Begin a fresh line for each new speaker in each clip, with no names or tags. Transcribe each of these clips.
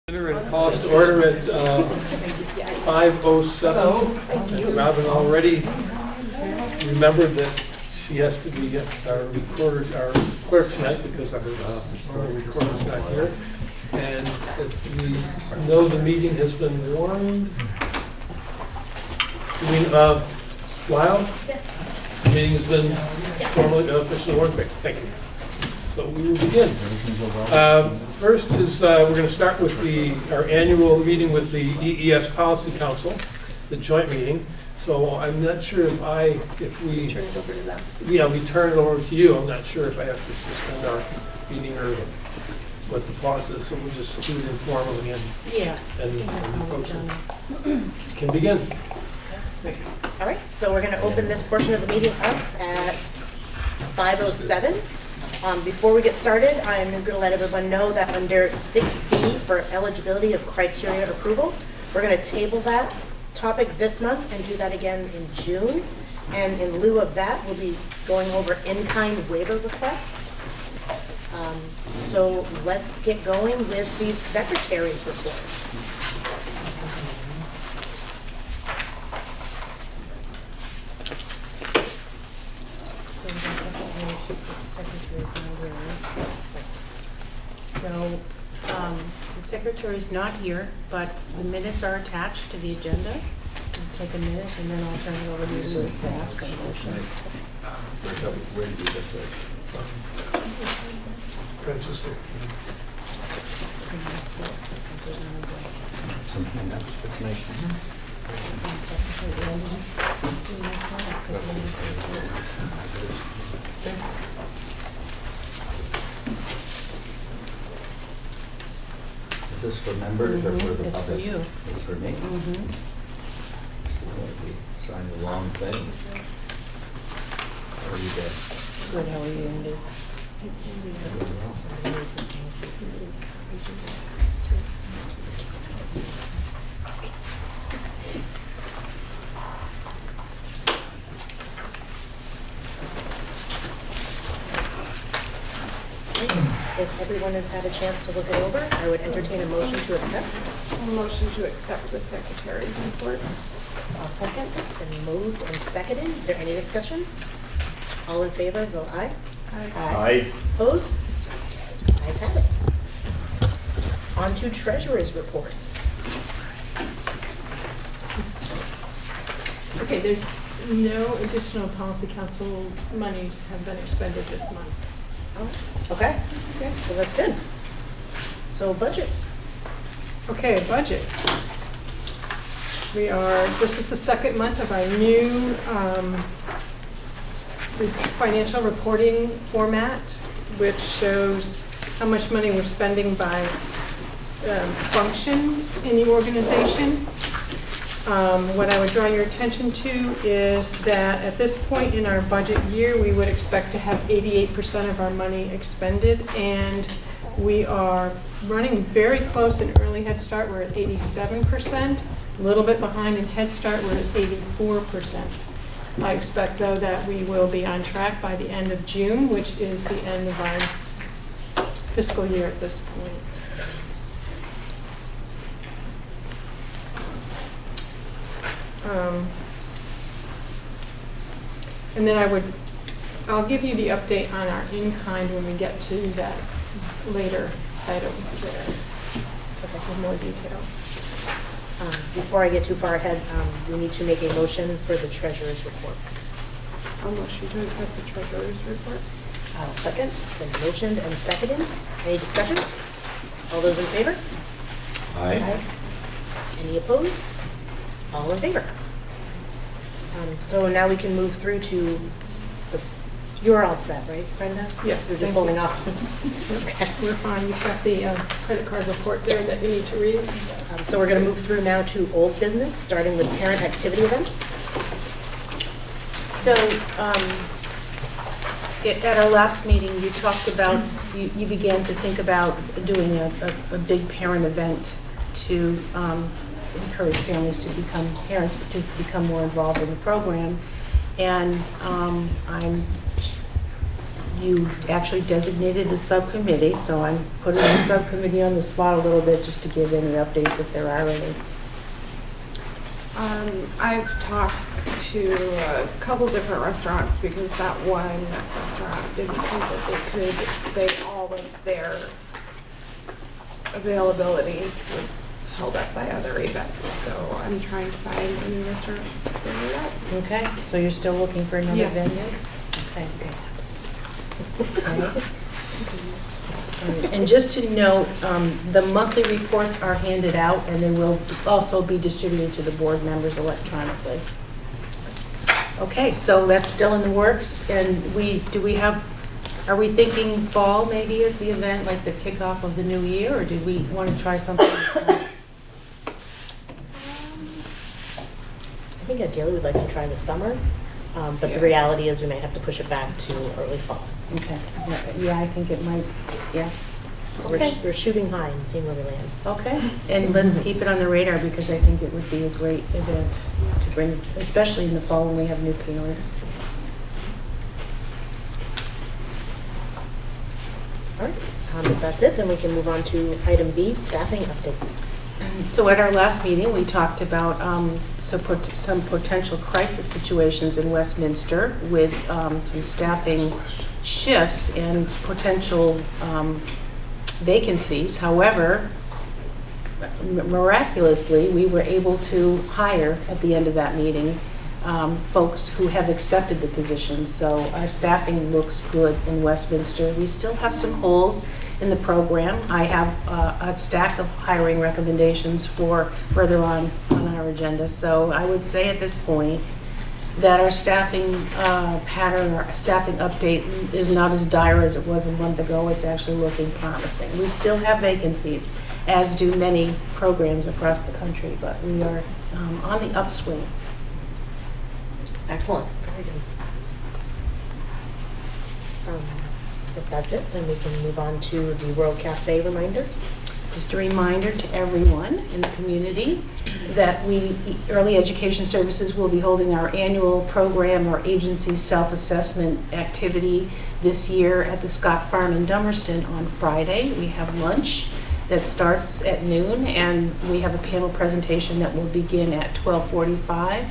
And call us to order at 5:07. Robin already remembered that she has to be our recorder, our clerk tonight because our recorder's not here. And we know the meeting has been warned. You mean, Lyle?
Yes.
The meeting has been formally, officially warned. Great, thank you. So we will begin. First is we're going to start with our annual meeting with the EES Policy Council, the joint meeting. So I'm not sure if we
Turn it over to them.
Yeah, we turn it over to you. I'm not sure if I have to suspend our meeting or what the process is. So we'll just do it informally and folks can begin.
All right, so we're going to open this portion of the meeting up at 5:07. Before we get started, I'm going to let everyone know that under 6B for eligibility of criteria approval, we're going to table that topic this month and do that again in June. And in lieu of that, we'll be going over in-kind waiver requests. So let's get going with the secretary's report.
So the secretary's not here, but the minutes are attached to the agenda. We'll take a minute and then I'll turn it over to Lewis to ask for a motion.
Where did you get this?
Francisco.
Something else that's nice. Is this for members or for the public?
It's for you.
It's for me? We signed the wrong thing. How are you there?
Good, how are you, Andy?
If everyone has had a chance to look it over, I would entertain a motion to accept.
A motion to accept the secretary's report.
I'll second. It's been moved and seconded. Is there any discussion? All in favor, vote aye.
Aye.
Opposed? Ayes have it. On to treasurer's report.
Okay, there's no additional policy council monies have been expended this month.
Oh, okay. Okay, so that's good. So budget.
Okay, budget. This is the second month of our new financial reporting format, which shows how much money we're spending by function in the organization. What I would draw your attention to is that at this point in our budget year, we would expect to have 88% of our money expended, and we are running very close in early Head Start. We're at 87%, a little bit behind in Head Start, we're at 84%. I expect, though, that we will be on track by the end of June, which is the end of our fiscal year at this point. And then I'll give you the update on our in-kind when we get to that later item there, with more detail.
Before I get too far ahead, we need to make a motion for the treasurer's report.
I'll motion to accept the treasurer's report.
I'll second. It's been motioned and seconded. Any discussion? All those in favor?
Aye.
Any opposed? All in favor? So now we can move through to you're all set, right, Brenda?
Yes,
You're
thank
just holding
you.
off. Okay.
We're fine. You've got the credit card report there
Yes.
that you need to read.
So we're going to move through now to old business, starting with parent activity event.
So at our last meeting, you talked about, you began to think about doing a big parent event to encourage parents to become more involved in the program. And I'm you actually designated a subcommittee, so I'm putting the subcommittee on the spot a little bit just to give any updates if there are any.
I've talked to a couple different restaurants because that one restaurant didn't think that they all of their availability was held up by other events. So I'm trying to find a new restaurant to figure it out.
Okay, so you're still looking for another
Yes.
venue? Okay, you guys have to see. All right. And just to note, the monthly reports are handed out, and they will also be distributed to the board members electronically. Okay, so that's still in the works, and are we thinking fall maybe as the event, like the kickoff of the new year, or do we want to try something else?
I think ideally we'd like to try the summer, but the reality is we might have to push it back to early fall.
Okay, yeah, I think it might, yeah. Okay.
We're shooting high and seeing where we land.
Okay, and let's keep it on the radar because I think it would be a great event to bring, especially in the fall when we have new parents.
All right, if that's it, then we can move on to item B, staffing updates.
So at our last meeting, we talked about some potential crisis situations in Westminster with some staffing shifts and potential vacancies. However, miraculously, we were able to hire at the end of that meeting folks who have accepted the positions. So our staffing looks good in Westminster. We still have some holes in the program. I have a stack of hiring recommendations for further on our agenda. So I would say at this point that our staffing pattern, our staffing update is not as dire as it was a month ago. It's actually looking promising. We still have vacancies, as do many programs across the country, but we are on the upswing.
Excellent, very good. If that's it, then we can move on to the World Cafe reminder.
Just a reminder to everyone in the community that Early Education Services will be holding our annual program or agency self-assessment activity this year at the Scott Farm in Dummerston on Friday. We have lunch that starts at noon, and we have a panel presentation that will begin at 12:45.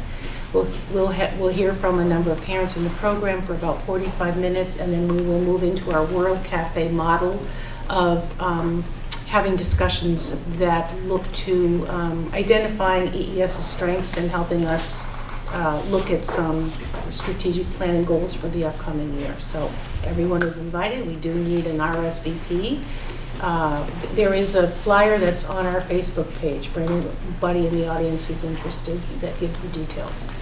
We'll hear from a number of parents in the program for about 45 minutes, and then we will move into our World Cafe model of having discussions that look to identifying EES's strengths and helping us look at some strategic planning goals for the upcoming year. So everyone is invited. We do need an RSVP. There is a flyer that's on our Facebook page for anybody in the audience who's interested that gives the details.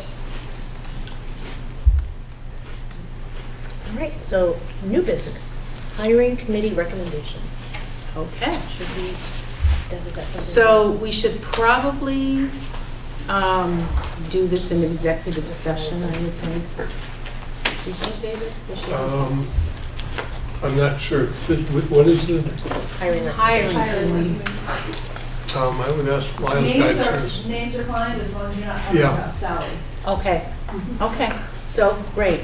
All right, so new business, hiring committee recommendations.
Okay.
Should we, Deb, is that something?
So we should probably do this in executive session, I would think. Do you think, David? We should-
I'm not sure, what is the,
Hiring
Hiring.
recommendations.
I would ask Lyle's guidance.
Names are fine as long as you're not talking
Yeah.
about salary.
Okay, okay, so, great.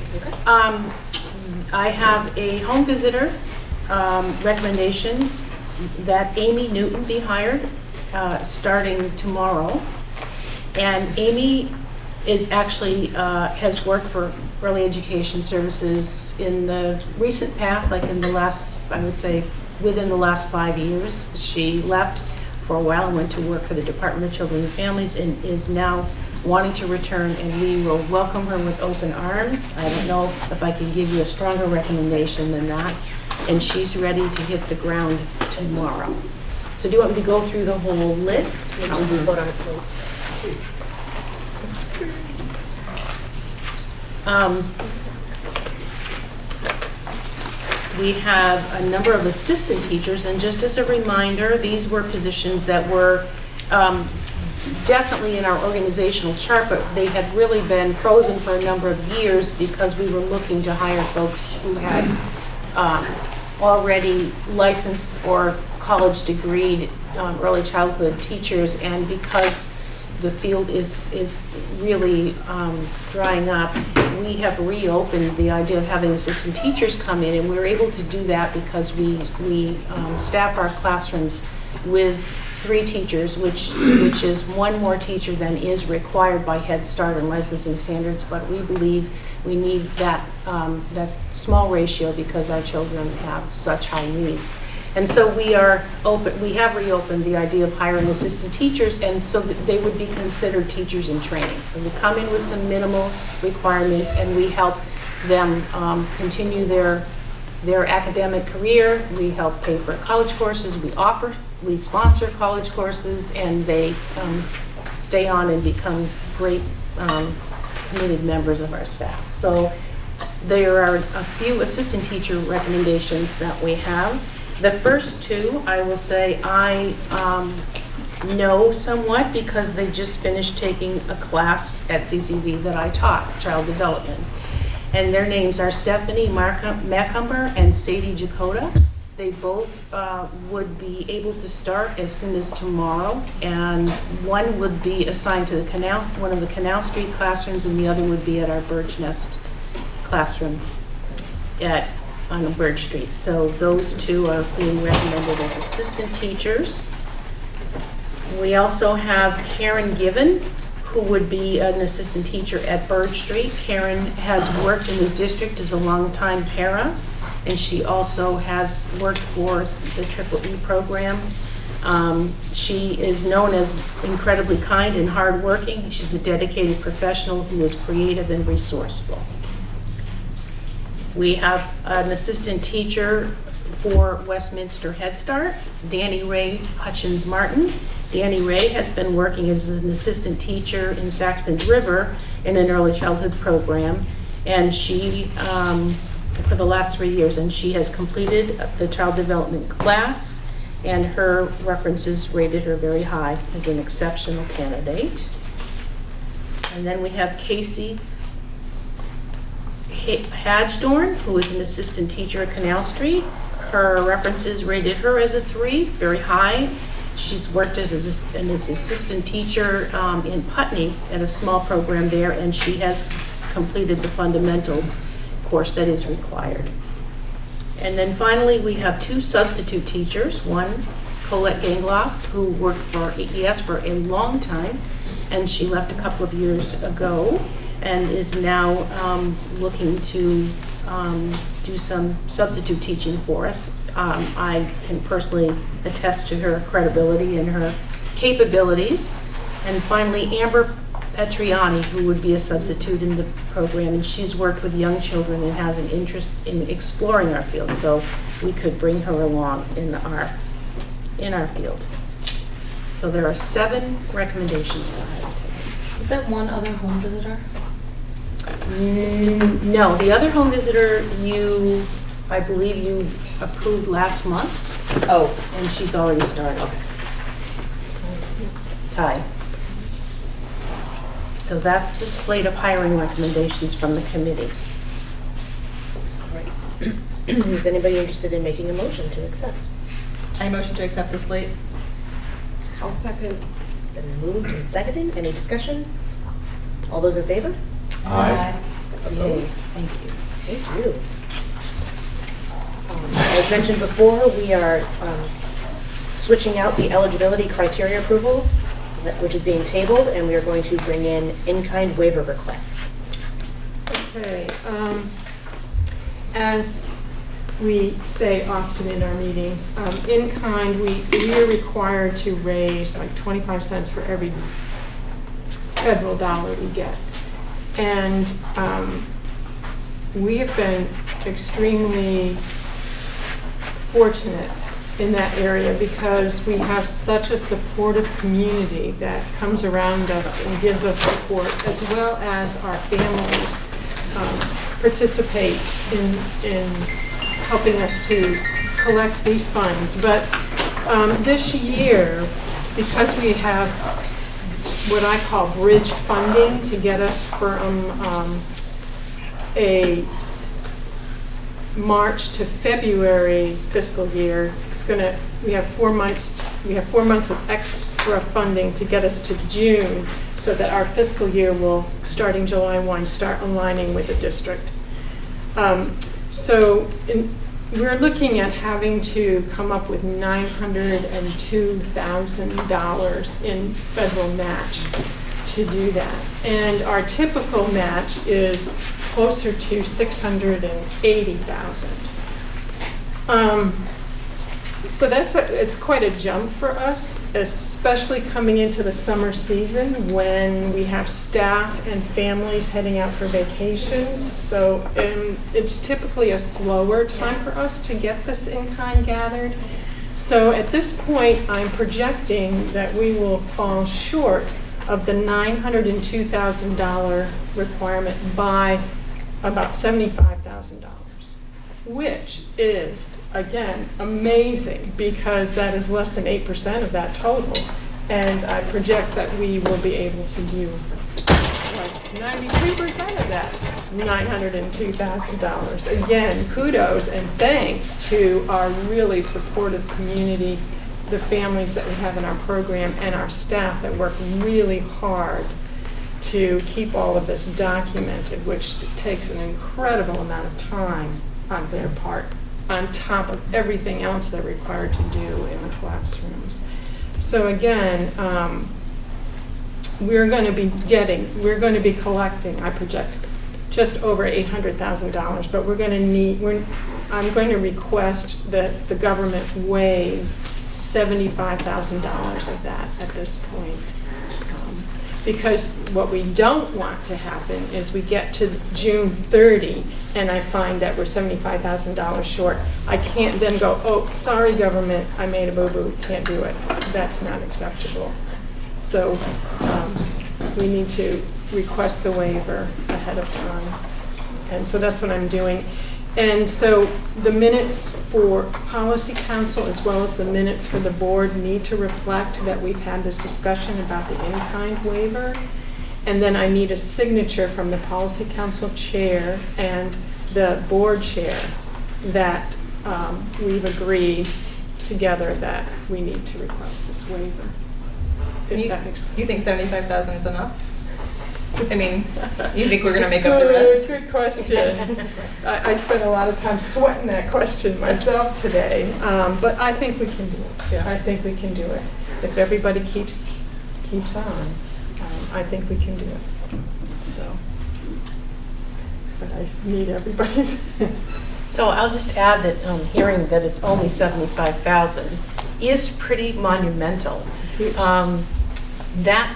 I have a home visitor recommendation that Amy Newton be hired starting tomorrow. And Amy is actually, has worked for Early Education Services in the recent past, like in the last, I would say, within the last 5 years. She left for a while and went to work for the Department of Children and Families and is now wanting to return, and we will welcome her with open arms. I don't know if I can give you a stronger recommendation than that. And she's ready to hit the ground tomorrow. So do you want me to go through the whole list?
We'll just vote on a slate.
We have a number of assistant teachers, and just as a reminder, these were positions that were definitely in our organizational chart, but they had really been frozen for a number of years because we were looking to hire folks who had already licensed or college degreed early childhood teachers, and because the field is really drying up, we have reopened the idea of having assistant teachers come in, and we're able to do that because we staff our classrooms with 3 teachers, which is 1 more teacher than is required by Head Start and licensing standards, but we believe we need that small ratio because our children have such high needs. And so we have reopened the idea of hiring assistant teachers, and so that they would be considered teachers in training. So we come in with some minimal requirements, and we help them continue their academic career. We help pay for college courses. We sponsor college courses, and they stay on and become great committed members of our staff. So there are a few assistant teacher recommendations that we have. The first 2, I will say, I know somewhat because they just finished taking a class at CCV that I taught, child development. And their names are Stephanie Macumber and Sadie Jakota. They both would be able to start as soon as tomorrow, and one would be assigned to one of the Canal Street classrooms, and the other would be at our Bird's Nest classroom on Bird Street. So those 2 are being recommended as assistant teachers. We also have Karen Given, who would be an assistant teacher at Bird Street. Karen has worked in the district as a longtime para, and she also has worked for the EEE program. She is known as incredibly kind and hardworking. She's a dedicated professional who is creative and resourceful. We have an assistant teacher for Westminster Head Start, Danny Ray Hutchins Martin. Danny Ray has been working as an assistant teacher in Saxon River in an early childhood program, and she, for the last 3 years, and she has completed the child development class, and her references rated her very high as an exceptional candidate. And then we have Casey Hadgedorn, who is an assistant teacher at Canal Street. Her references rated her as a 3, very high. She's worked as an assistant teacher in Putney at a small program there, and she has completed the fundamentals course that is required. And then finally, we have 2 substitute teachers. One, Colette Gangloff, who worked for AES for a long time, and she left a couple of years ago, and is now looking to do some substitute teaching for us. I can personally attest to her credibility and her capabilities. And finally, Amber Petriani, who would be a substitute in the program, and she's worked with young children and has an interest in exploring our field, so we could bring her along in our field. So there are 7 recommendations for her.
Is there one other home visitor?
No, the other home visitor I believe you approved last month,
Oh,
and she's already started. Ty. So that's the slate of hiring recommendations from the committee.
Is anybody interested in making a motion to accept?
I motion to accept the slate.
I'll second.
Been moved and seconded. Any discussion? All those in favor?
Aye.
Opposed?
Thank you.
Thank you. As mentioned before, we are switching out the eligibility criteria approval, which is being tabled, and we are going to bring in-kind waiver requests.
Okay, as we say often in our meetings, in kind, we are required to raise like 25 cents for every federal dollar we get. And we have been extremely fortunate in that area because we have such a supportive community that comes around us and gives us support, as well as our families participate in helping us to collect these funds. But this year, because we have what I call bridge funding to get us from a March to February fiscal year we have 4 months of extra funding to get us to June, so that our fiscal year will, starting July 1, start aligning with the district. We're looking at having to come up with $902,000 in federal match to do that. And our typical match is closer to $680,000. So it's quite a jump for us, especially coming into the summer season when we have staff and families heading out for vacations. So it's typically a slower time for us to get this in-kind gathered. So at this point, I'm projecting that we will fall short of the $902,000 requirement by about $75,000, which is, again, amazing, because that is less than 8% of that total. And I project that we will be able to do like 92% of that $902,000. Again, kudos and thanks to our really supportive community, the families that we have in our program, and our staff that work really hard to keep all of this documented, which takes an incredible amount of time on their part, on top of everything else they're required to do in the classrooms. So again, we're going to be collecting, I project, just over $800,000, but I'm going to request that the government waive $75,000 of that at this point. Because what we don't want to happen is we get to June 30 and I find that we're $75,000 short. I can't then go, oh, sorry government, I made a boo-boo, can't do it. That's not acceptable. So we need to request the waiver ahead of time. And so that's what I'm doing. And so the minutes for Policy Council as well as the minutes for the board need to reflect that we've had this discussion about the in-kind waiver. And then I need a signature from the Policy Council chair and the board chair that we've agreed together that we need to request this waiver. If that makes sense.
You think 75,000 is enough? I mean, you think we're going to make up the rest?
Good question. I spent a lot of time sweating that question myself today, but I think we can do it. Yeah. I think we can do it. If everybody keeps on, I think we can do it. So, but I need everybody's.
So I'll just add that hearing that it's only $75,000 is pretty monumental. That,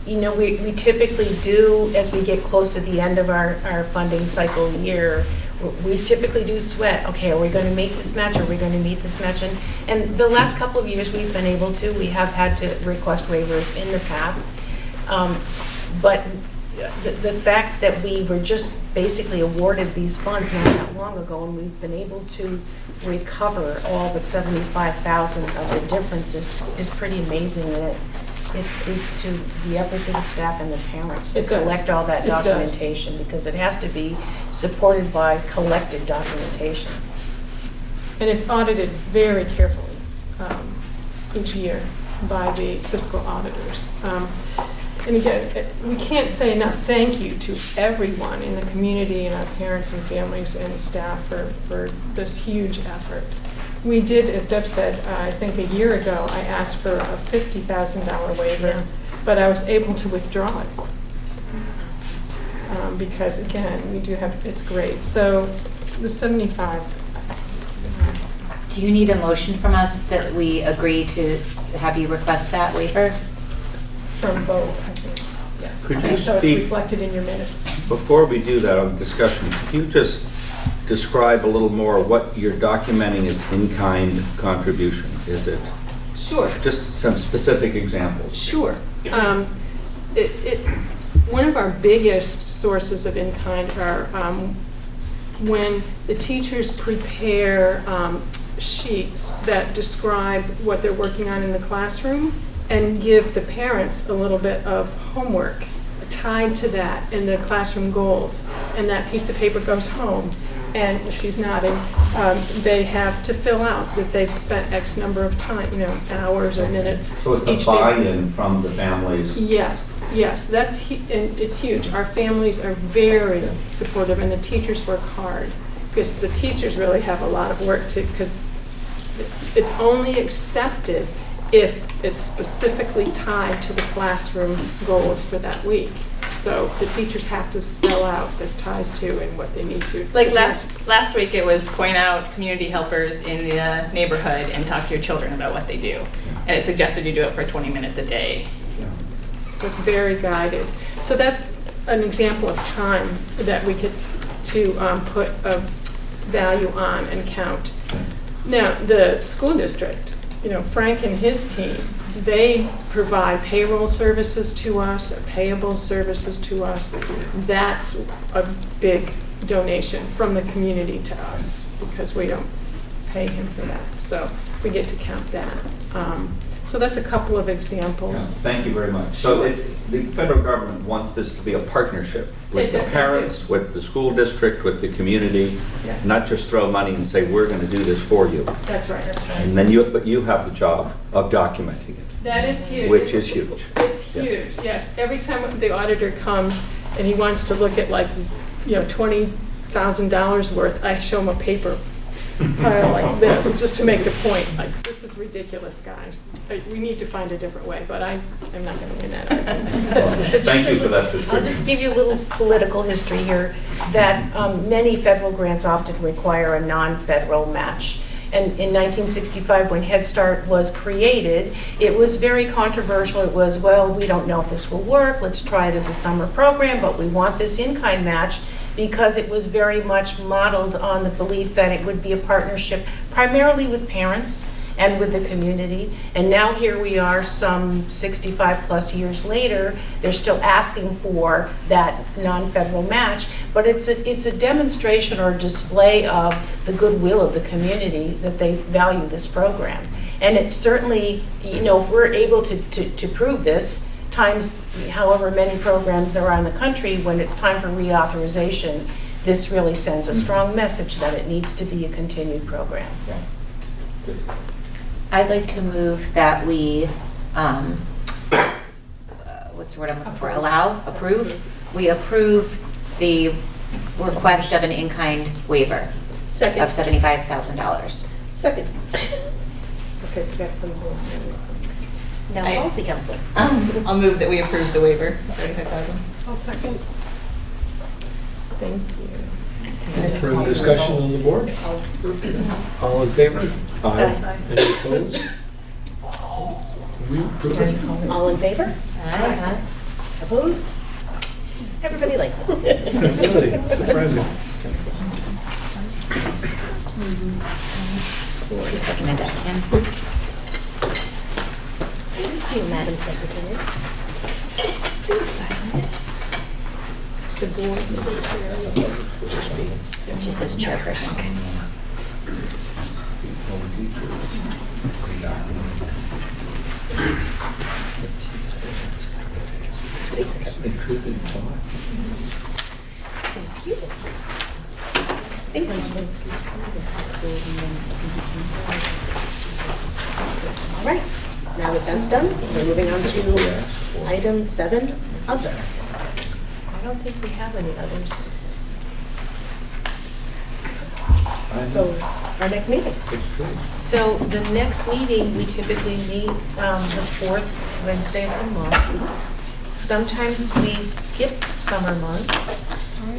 you know, we typically do, as we get close to the end of our funding cycle year, we typically do sweat, okay, are we going to make this match, are we going to meet this match? And the last couple of years we've been able to, we have had to request waivers in the past. But the fact that we were just basically awarded these funds not that long ago, and we've been able to recover all but $75,000 of the difference is pretty amazing, and it speaks to the efforts of the staff and the parents to collect all that documentation, because it has to be supported by collected documentation.
And it's audited very carefully each year by the fiscal auditors. And again, we can't say enough thank you to everyone in the community and our parents and families and staff for this huge effort. We did, as Deb said, I think a year ago, I asked for a $50,000 waiver, but I was able to withdraw it. Because again, we do have, it's great. So the 75.
Do you need a motion from us that we agree to have you request that waiver?
From both, I think, yes.
Could you
And so it's
speak-
reflected in your minutes.
Before we do that on discussion, could you just describe a little more what you're documenting as in-kind contribution? Is it
Sure.
just some specific examples?
Sure. One of our biggest sources of in-kind are when the teachers prepare sheets that describe what they're working on in the classroom and give the parents a little bit of homework tied to that in the classroom goals. And that piece of paper goes home. and she's nodding, they have to fill out that they've spent X number of time, hours or minutes
So it's
each
a
day.
buy-in from the families.
Yes, and it's huge. Our families are very supportive, and the teachers work hard, because the teachers really have a lot of work to, because it's only accepted if it's specifically tied to the classroom goals for that week. So the teachers have to spell out this ties to and what they need to.
Like last week, it was point out community helpers in the neighborhood and talk to your children about what they do. And it suggested you do it for 20 minutes a day.
So it's very guided. So that's an example of time that we could to put a value on and count. Now, the school district, Frank and his team, they provide payroll services to us, payable services to us. That's a big donation from the community to us, because we don't pay him for that. So we get to count that. So that's a couple of examples.
Thank you very much. So the federal government wants this to be a partnership with the parents, with the school district, with the community,
Yes.
not just throw money and say, we're going to do this for you.
That's right.
And then you have the job of documenting it,
That is huge.
which is huge.
It's
Yeah.
huge, yes. Every time the auditor comes and he wants to look at $20,000 worth, I show him a paper pile like this, just to make the point, like, this is ridiculous, guys. We need to find a different way, but I'm not going to win that argument.
So just
Thank you for that
I'll
description.
just give you a little political history here, that many federal grants often require a non-federal match. And in 1965, when Head Start was created, it was very controversial. It was, well, we don't know if this will work. Let's try it as a summer program, but we want this in-kind match, because it was very much modeled on the belief that it would be a partnership primarily with parents and with the community. And now here we are, some 65 plus years later, they're still asking for that non-federal match, but it's a demonstration or display of the goodwill of the community that they value this program. And it certainly, if we're able to prove this, times however many programs there are in the country, when it's time for reauthorization, this really sends a strong message that it needs to be a continued program.
I'd like to move that we, what's the word I'm looking for? Approve? We approve the request of an in-kind waiver
Second.
of $75,000.
Second.
Okay, so back from the board.
Now,
Aye.
policy council.
I'll move that we approve the waiver, 35,000.
I'll second. Thank you.
Any further discussion on the board? All in favor?
Aye.
Any opposed? We approve it.
All in favor?
Aye.
Opposed? Everybody likes it.
Really surprising.
Who seconded that, Ken?
Thank you, Madam Secretary. Please sign this.
The board.
She says chairperson.
Thank you. Thank you. All right, now that that's done, we're moving on to item 7, other.
I don't think we have any others.
So, our next meeting.
So the next meeting, we typically meet the fourth Wednesday of the month. Sometimes we skip summer months.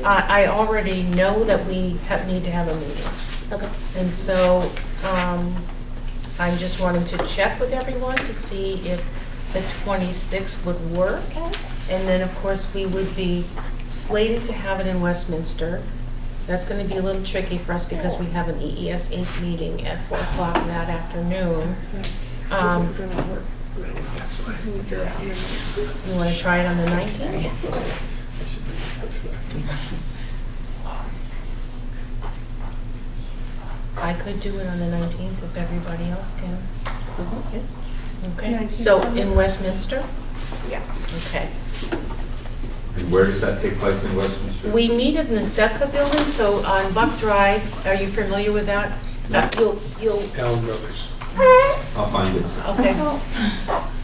I already know that we need to have a meeting.
Okay.
And so I'm just wanting to check with everyone to see if the 26th would work. And then, of course, we would be slated to have it in Westminster. That's going to be a little tricky for us because we have an EES 8 meeting at 4 o'clock that afternoon. You want to try it on the 19th? I could do it on the 19th if everybody else can. Okay, so in Westminster?
Yes.
Okay.
And where does that take place in Westminster?
We meet in the SEPCA building, so on Buck Drive, are you familiar with that? You'll,
Allen Brothers.
I'll find it.
okay.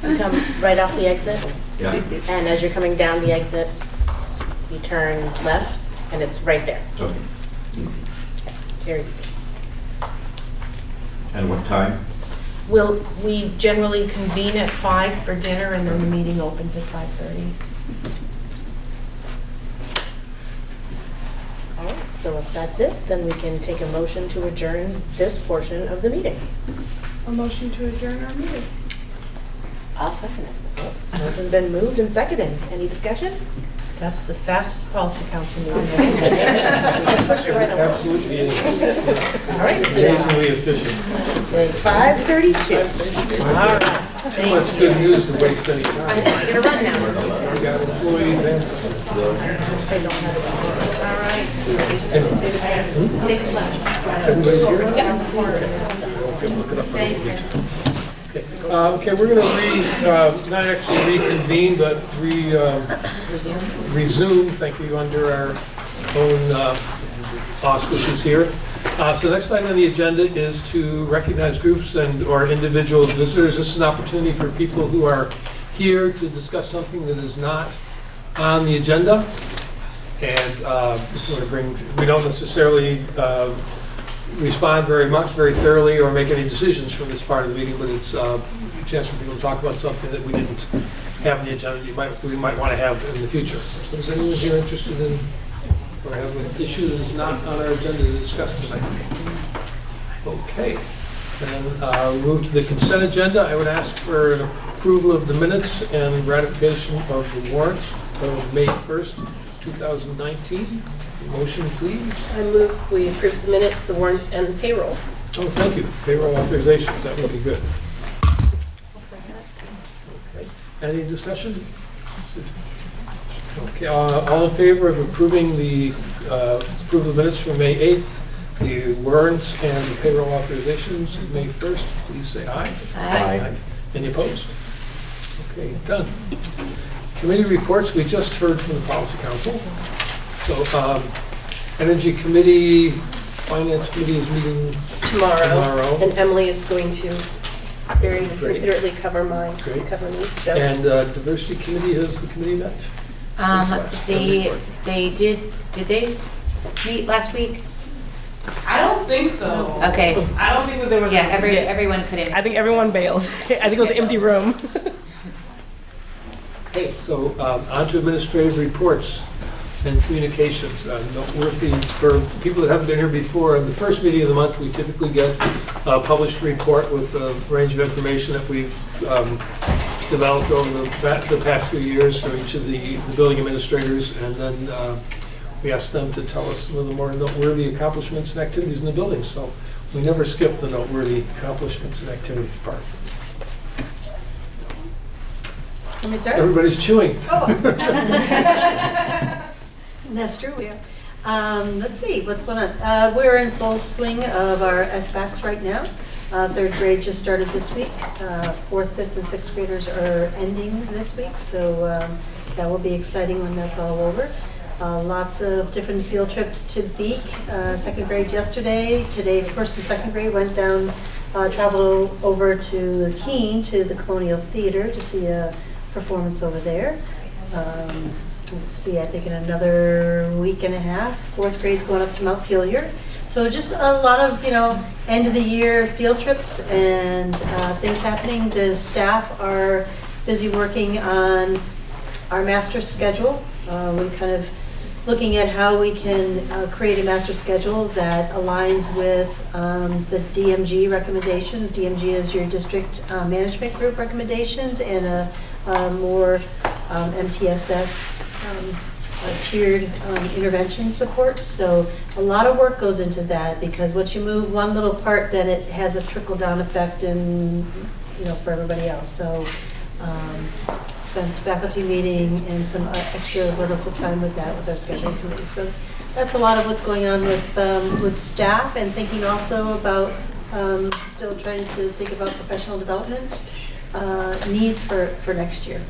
You come right off the exit,
Yeah.
and as you're coming down the exit, you turn left, and it's right there.
Okay. Easy.
Very easy.
And what time?
We generally convene at 5 for dinner, and then the meeting opens at 5:30.
All right, so if that's it, then we can take a motion to adjourn this portion of the meeting.
A motion to adjourn our meeting.
I'll second it. Motion's been moved and seconded. Any discussion?
That's the fastest policy council meeting
We can push it right along.
Absolutely is.
All right, so
Amazingly efficient.
5:32.
All right.
Too much good news to waste any
I'm
time.
gonna run now.
We got employees and some.
All right. Take a left.
Everybody's here? Okay, we're going to not actually reconvene, but resume, thank you, under our own auspices here. So the next item on the agenda is to recognize groups or individual visitors. This is an opportunity for people who are here to discuss something that is not on the agenda. And we don't necessarily respond very thoroughly, or make any decisions from this part of the meeting, but it's a chance for people to talk about something that we didn't have on the agenda we might want to have in the future. So is anyone here interested in, or have an issue that is not on our agenda to discuss tonight? Okay, then we'll move to the consent agenda. I would ask for an approval of the minutes and ratification of the warrants of May 1st, 2019. Motion, please.
I move we approve the minutes, the warrants, and the payroll.
Oh, thank you. Payroll authorizations, that would be good. Okay. Any discussion? Okay, all in favor of approving the approval of minutes from May 8th, the warrants and the payroll authorizations of May 1st, please say aye.
Aye.
Any opposed? Okay, done. Committee reports, we just heard from the Policy Council. So, Energy Committee, Finance Committee is meeting tomorrow.
And Emily is going to very
Great.
considerately cover me. So
And Diversity Committee, has the committee met?
They did they meet last week?
I don't think so.
Okay.
I don't think that there was.
Yeah, everyone couldn't.
I think everyone bailed. I think it was an empty room.
Okay, so on to administrative reports and communications. Noteworthy for people that haven't been here before, in the first meeting of the month, we typically get a published report with a range of information that we've developed over the past few years for each of the building administrators, and then we ask them to tell us some of the more noteworthy accomplishments and activities in the building. So we never skip the noteworthy accomplishments and activities part.
Let me start.
Everybody's chewing.
That's true, we are. Let's see, what's going on? We're in full swing of our SBACs right now. Third grade just started this week. Fourth, fifth, and sixth graders are ending this week, so that will be exciting when that's all over. Lots of different field trips to Beak. Second grade yesterday. Today, first and second grade went down, traveled over to Keene to the Colonial Theater to see a performance over there. Let's see, I think in another week and a half, fourth grade's going up to Montpelier. So just a lot of, end of the year field trips and things happening. The staff are busy working on our master schedule. We're kind of looking at how we can create a master schedule that aligns with the DMG recommendations. DMG is your district management group recommendations, and a more MTSS tiered intervention support. So a lot of work goes into that, because once you move one little part, then it has a trickle-down effect for everybody else. So spent faculty meeting and some extra vertical time with that with our scheduling committee. So that's a lot of what's going on with staff, and thinking also about still trying to think about professional development needs for next year.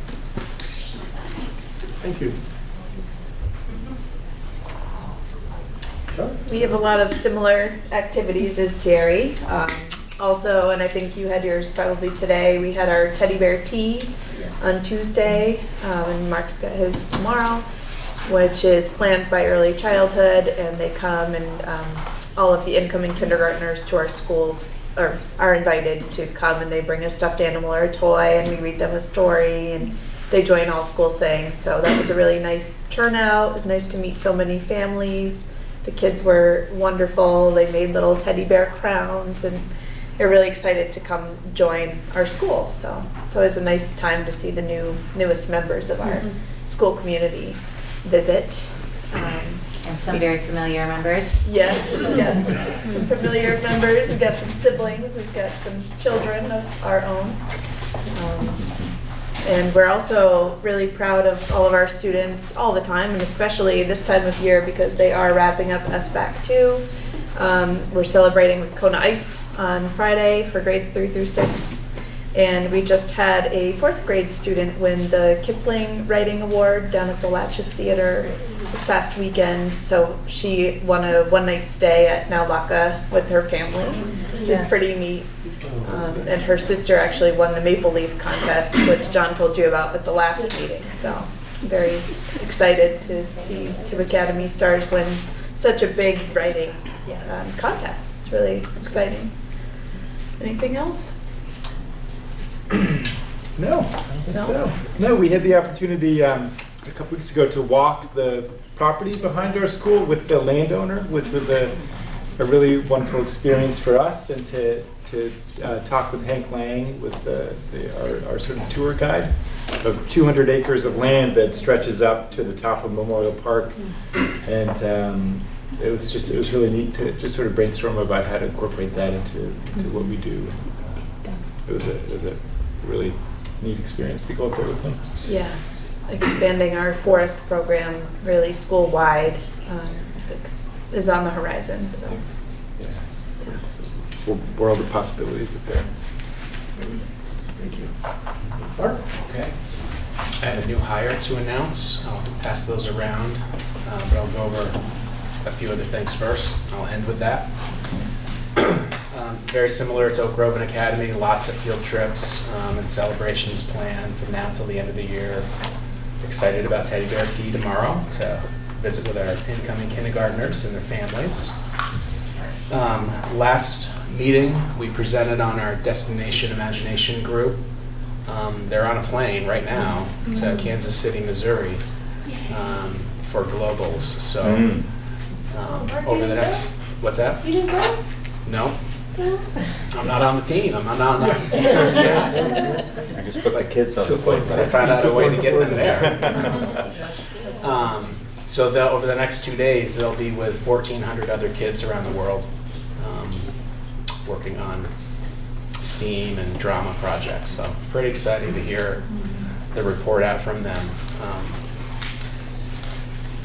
Thank you.
We have a lot of similar activities as Jerry. Also, and I think you had yours probably today, we had our teddy bear tea on Tuesday, and Mark's got his tomorrow, which is planned by Early Childhood, and they come and all of the incoming kindergartners to our schools are invited to come, and they bring a stuffed animal or a toy, and we read them a story, and they join all school sayings. So that was a really nice turnout. It was nice to meet so many families. The kids were wonderful. They made little teddy bear crowns, and they're really excited to come join our school. So it's always a nice time to see the newest members of our school community visit.
And some very familiar members.
Yes, we've got some familiar members, we've got some siblings, we've got some children of our own. And we're also really proud of all of our students all the time, and especially this time of year because they are wrapping up SBAC 2. We're celebrating with Kona Ice on Friday for grades 3 through 6. And we just had a 4th grade student win the Kipling Writing Award down at the Latches Theater this past weekend. So she won a one-night stay at Naulaka with her family, which is pretty neat. And her sister actually won the Maple Leaf contest, which John told you about at the last meeting. So very excited to see 2 Academy stars win such a big writing contest. It's really exciting. Anything else?
No, I don't think so. No, we had the opportunity a couple weeks ago to walk the property behind our school with the landowner, which was a really wonderful experience for us, and to talk with Hank Lang, was our sort of tour guide of 200 acres of land that stretches up to the top of Memorial Park. And it was really neat to just sort of brainstorm about how to incorporate that into what we do. It was a really neat experience to go up there with them. Yeah,
Expanding our forest program really school-wide is on the horizon. So
yeah, it's a world of possibilities up there.
Thank you. Mark? Okay. I have a new hire to announce. I'll pass those around, but I'll go over a few other things first. I'll end with that. Very similar to Oak Grove Academy, lots of field trips and celebrations planned from now till the end of the year. Excited about Teddy Bear Tea tomorrow to visit with our incoming kindergartners and their families. Last meeting, we presented on our Destination Imagination group. They're on a plane right now to Kansas City, Missouri for globals. So over the next, what's that?
You didn't go?
No. I'm not on the team. I'm not on the team yet.
I just put my kids on the plane.
But I found out a way to get them there. So over the next 2 days, they'll be with 1,400 other kids around the world working on STEAM and drama projects. So pretty excited to hear the report out from them.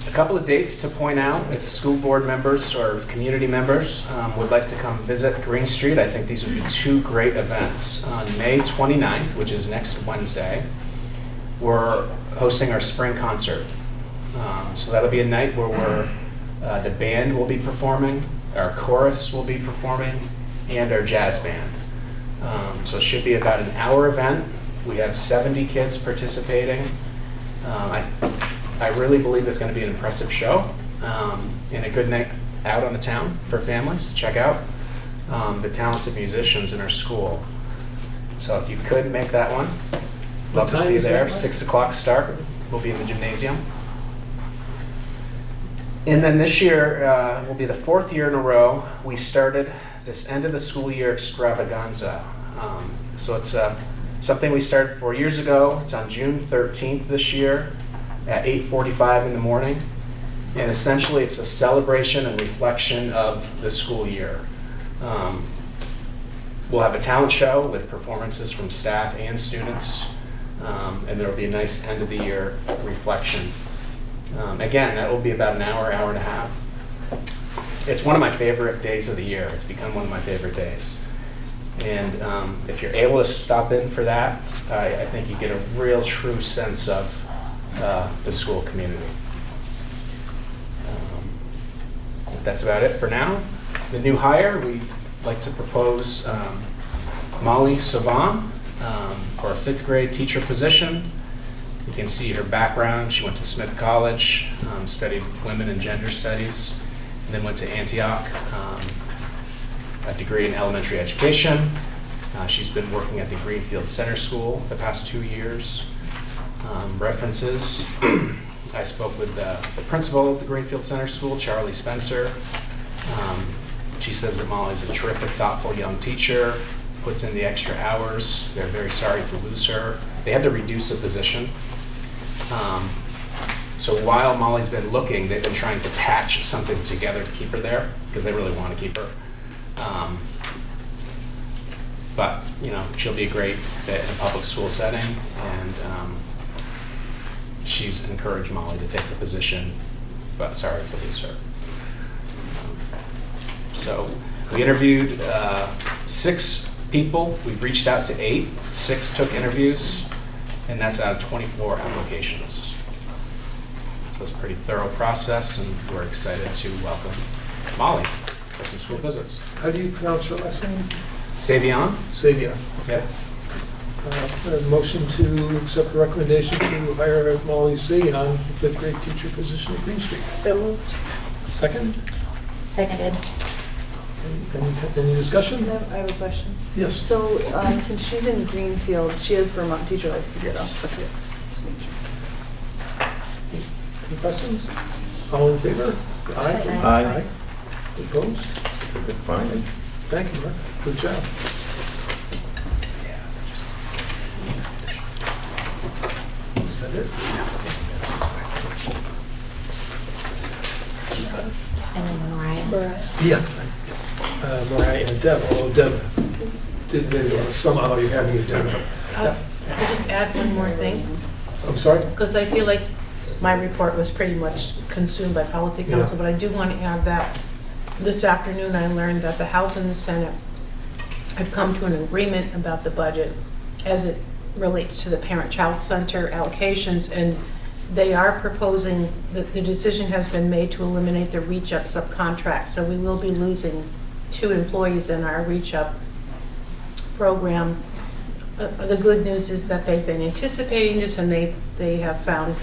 A couple of dates to point out if school board members or community members would like to come visit Green Street. I think these would be 2 great events. On May 29th, which is next Wednesday, we're hosting our spring concert. So that'll be a night where the band will be performing, our chorus will be performing, and our jazz band. So it should be about an hour event. We have 70 kids participating. I really believe it's going to be an impressive show and a good night out on the town for families to check out the talented musicians in our school. So if you could make that one, love to see you there. 6 o'clock start. We'll be in the gymnasium. And then this year will be the 4th year in a row we started this end of the school year extravaganza. So it's something we started 4 years ago. It's on June 13th this year at 8:45 in the morning. And essentially it's a celebration and reflection of the school year. We'll have a talent show with performances from staff and students. And there'll be a nice end of the year reflection. Again, that will be about an hour, hour and a half. It's one of my favorite days of the year. It's become one of my favorite days. And if you're able to stop in for that, I think you get a real true sense of the school community. that's about it for now. The new hire, we'd like to propose Molly Savan for a 5th grade teacher position. You can see her background. She went to Smith College, studied women and gender studies, and then went to Antioch, a degree in elementary education. She's been working at the Greenfield Center School the past 2 years. References, I spoke with the principal of the Greenfield Center School, Charlie Spencer. She says that Molly's a terrific, thoughtful young teacher, puts in the extra hours. They're very sorry to lose her. They had to reduce the position. So while Molly's been looking, they've been trying to patch something together to keep her there because they really want to keep her. But, you know, she'll be a great fit in a public school setting, and she's encouraged Molly to take the position, but sorry to lose her. So we interviewed 6 people. We've reached out to 8. 6 took interviews, and that's out of 24 applications. So it's a pretty thorough process, and we're excited to welcome Molly for some school visits.
How do you pronounce your last name?
Savion?
Savion.
Yeah.
A motion to accept the recommendation to hire Molly Savion, 5th grade teacher position at Green Street.
So moved.
Second?
Seconded.
Any discussion?
I have a question.
Yes.
So, since she's in Greenfield, she has Vermont teacher license
Yes.
though? Okay. Just make sure.
Any questions? All in favor? Aye.
Aye.
Opposed?
Good finding.
Thank you, Mark. Good job. Is that it?
And then Mariah.
Yeah. Mariah and Deb, although Deb did maybe somehow you having a Deb.
I'll just add one more thing,
I'm sorry?
because I feel like my report was pretty much consumed by Policy Council, but I do want to add that this afternoon I learned that the House and the Senate have come to an agreement about the budget as it relates to the parent-child center allocations, and they are proposing, that the decision has been made to eliminate the reach-up subcontract, so we will be losing 2 employees in our reach-up program. The good news is that they've been anticipating this, and they have found,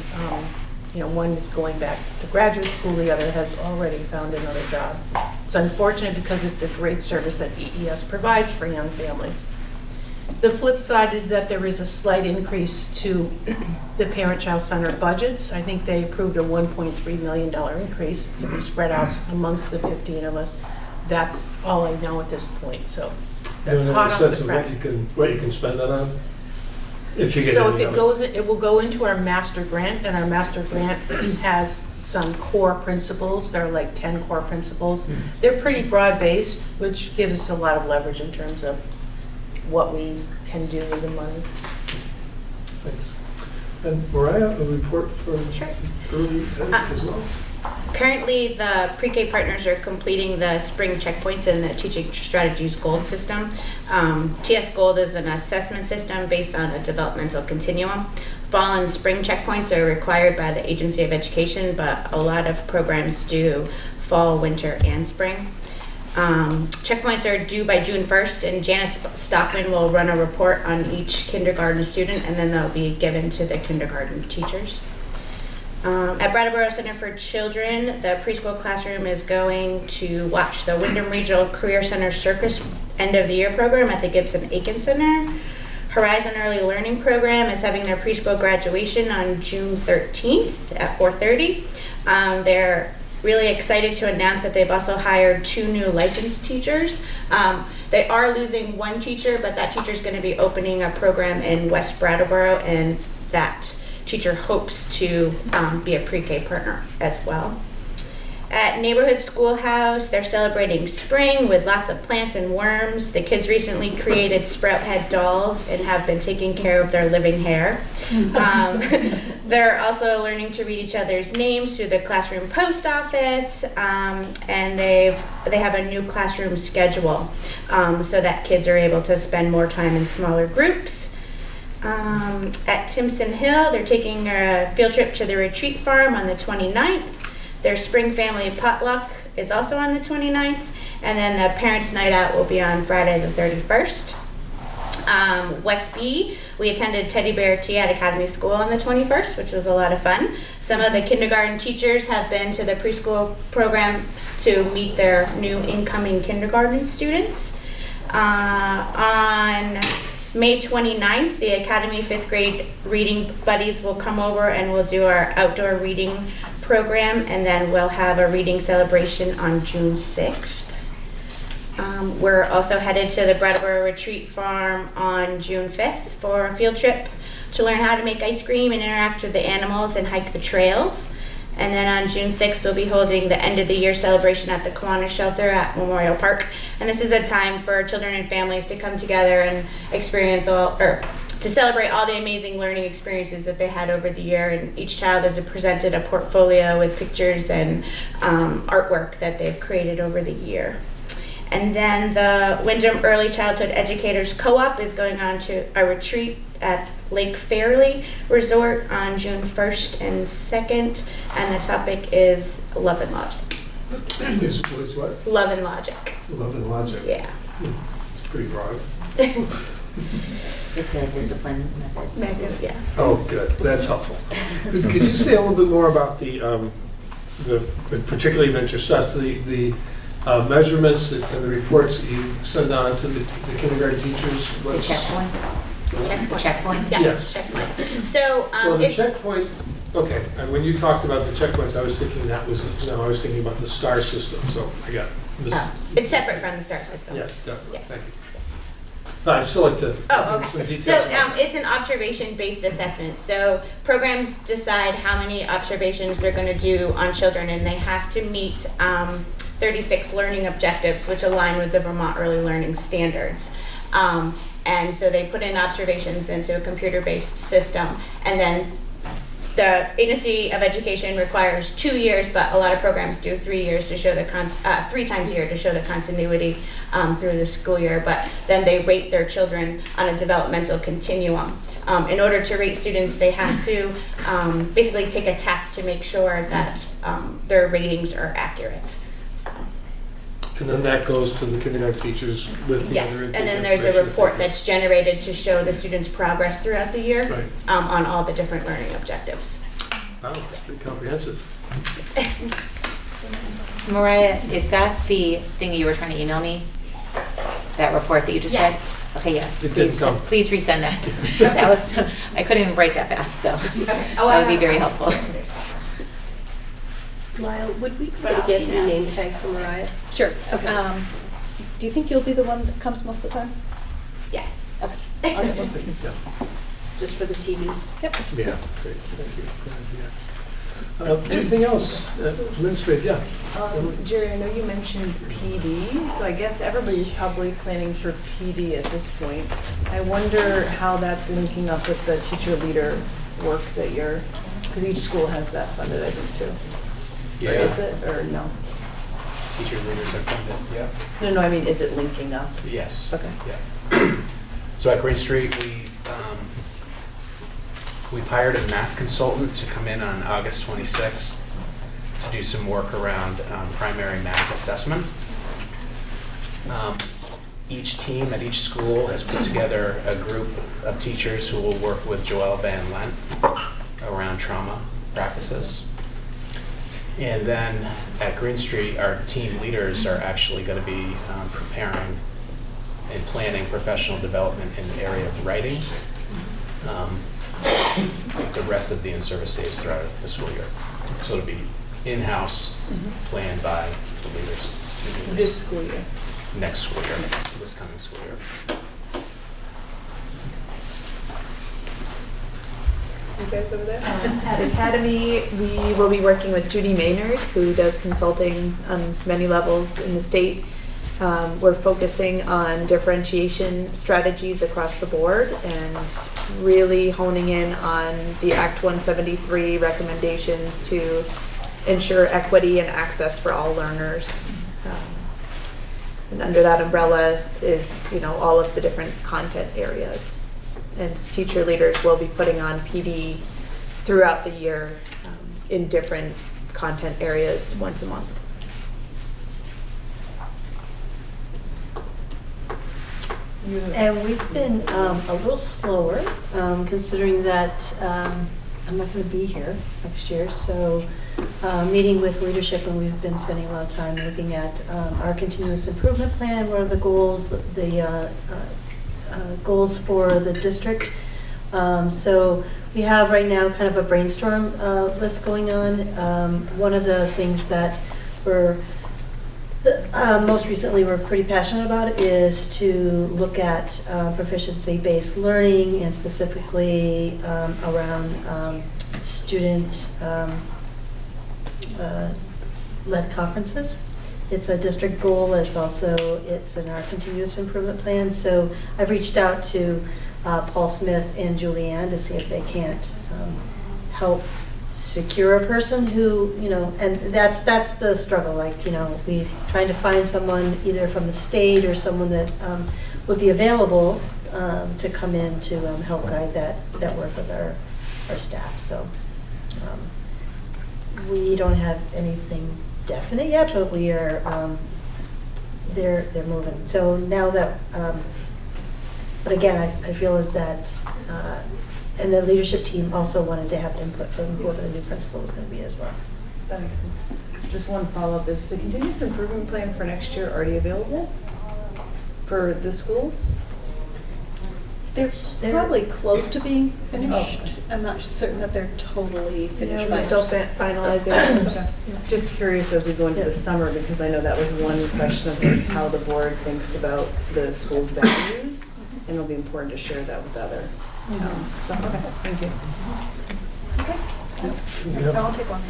one is going back to graduate school, the other has already found another job. It's unfortunate because it's a great service that EES provides for young families. The flip side is that there is a slight increase to the parent-child center budgets. I think they approved a $1.3 million increase to be spread out amongst the 15 of us. That's all I know at this point, so that's hot off the press.
What you can spend that on? If you get
So
any
if
of
it goes, it will go into our master grant, and our master grant has some core principles. There are like 10 core principles. They're pretty broad-based, which gives us a lot of leverage in terms of what we can do with the money.
Thanks. And Mariah, a report from early ed as well?
Currently, the pre-K partners are completing the spring checkpoints in the Teaching Strategies Gold system. TS Gold is an assessment system based on a developmental continuum. Fall and spring checkpoints are required by the Agency of Education, but a lot of programs do fall, winter, and spring. Checkpoints are due by June 1st, and Janice Stockman will run a report on each kindergarten student, and then they'll be given to the kindergarten teachers. At Brattleboro Center for Children, the preschool classroom is going to watch the Wyndham Regional Career Center Circus End of the Year program at the Gibson Aiken Center. Horizon Early Learning Program is having their preschool graduation on June 13th at 4:30. They're really excited to announce that they've also hired 2 new licensed teachers. They are losing 1 teacher, but that teacher is going to be opening a program in West Brattleboro, and that teacher hopes to be a pre-K partner as well. At Neighborhood Schoolhouse, they're celebrating spring with lots of plants and worms. The kids recently created sprout head dolls and have been taking care of their living hair. They're also learning to read each other's names through the classroom post office, and they have a new classroom schedule so that kids are able to spend more time in smaller groups. At Timpson Hill, they're taking a field trip to the retreat farm on the 29th. Their spring family potluck is also on the 29th. And then the Parents' Night Out will be on Friday the 31st. WSBA, we attended Teddy Bear Tea at Academy School on the 21st, which was a lot of fun. Some of the kindergarten teachers have been to the preschool program to meet their new incoming kindergarten students. On May 29th, the Academy 5th grade reading buddies will come over and we'll do our outdoor reading program, and then we'll have a reading celebration on June 6th. We're also headed to the Brattleboro Retreat Farm on June 5th for a field trip to learn how to make ice cream and interact with the animals and hike the trails. And then on June 6th, we'll be holding the end of the year celebration at the Kiwanis Shelter at Memorial Park. And this is a time for children and families to come together and experience to celebrate all the amazing learning experiences that they had over the year. And each child is presented a portfolio with pictures and artwork that they've created over the year. And then the Wyndham Early Childhood Educators Co-op is going on to a retreat at Lake Fairley Resort on June 1st and 2nd, and the topic is Love and Logic.
Is what?
Love and Logic.
Love and Logic.
Yeah.
It's pretty broad.
It's a discipline method.
Yeah.
Oh, good. That's helpful. Could you say a little bit more about the particularly of interest to us, the measurements and the reports that you send on to the kindergarten teachers?
The checkpoints. Checkpoints?
Yes. Checkpoints. So,
well, the checkpoint, okay, and when you talked about the checkpoints, I was thinking I was thinking about the STAR system, so I got this.
It's separate from the STAR system.
Yes, definitely.
Yes.
Thank you. I'd still like to
Oh,
some
okay.
details.
So it's an observation-based assessment. So programs decide how many observations they're going to do on children, and they have to meet 36 learning objectives, which align with the Vermont Early Learning Standards. And so they put in observations into a computer-based system, and then the Agency of Education requires 2 years, but a lot of programs do 3 years to show the 3 times a year to show the continuity through the school year. But then they rate their children on a developmental continuum. In order to rate students, they have to basically take a test to make sure that their ratings are accurate.
And then that goes to the kindergarten teachers with the
Yes,
other
and then there's a report that's generated to show the students' progress throughout the year
Right.
on all the different learning objectives.
Wow, that's pretty comprehensive.
Mariah, is that the thing you were trying to email me? That report that you just read?
Yes.
Okay, yes.
It did come.
Please resend that. That was, I couldn't even write that fast, so that would be very helpful.
Lyle, would we try to get your name tag for Mariah?
Sure.
Okay.
Do you think you'll be the one that comes most of the time?
Yes.
Okay.
Just for the TV?
Yep.
Yeah, great, thank you. Anything else? Administrative, yeah.
Jerry, I know you mentioned PD, so I guess everybody's probably planning for PD at this point. I wonder how that's linking up with the teacher leader work that you're, because each school has that funded, I think, too.
Yeah.
Or is it, or no?
Teacher leaders are funded, yeah.
No, I mean, is it linking up?
Yes.
Okay.
Yeah. So at Green Street, we've hired a math consultant to come in on August 26th to do some work around primary math assessment. Each team at each school has put together a group of teachers who will work with Joelle Van Lent around trauma practices. And then at Green Street, our team leaders are actually going to be preparing and planning professional development in the area of writing the rest of the in-service days throughout the school year. So it'll be in-house, planned by the leaders.
This school year?
Next school year, this coming school year.
You guys over there? At Academy, we will be working with Judy Maynard, who does consulting on many levels in the state. We're focusing on differentiation strategies across the board and really honing in on the Act 173 recommendations to ensure equity and access for all learners. And under that umbrella is, all of the different content areas. And teacher leaders will be putting on PD throughout the year in different content areas once a month.
And we've been a little slower, considering that I'm not going to be here next year. So meeting with leadership, and we've been spending a lot of time looking at our continuous improvement plan. What are the goals, the goals for the district? So we have right now kind of a brainstorm list going on. One of the things that we're most recently we're pretty passionate about is to look at proficiency-based learning, and specifically around student led conferences. It's a district goal. It's in our continuous improvement plan. So I've reached out to Paul Smith and Julianne to see if they can't help secure a person who, and that's the struggle. Like, we trying to find someone either from the state or someone that would be available to come in to help guide that work with our staff. So we don't have anything definite yet, but we are they're moving. So now that, but again, I feel that. And the leadership team also wanted to have input from whoever the new principal was going to be as well.
That makes sense. Just one follow-up, is the continuous improvement plan for next year already available for the schools?
They're probably close to being finished. I'm not certain that they're totally finished.
Yeah, we're still finalizing.
Okay. Just curious as we go into the summer, because I know that was one question of like how the board thinks about the school's values, and it'll be important to share that with other towns. So, okay, thank you.
I'll take one.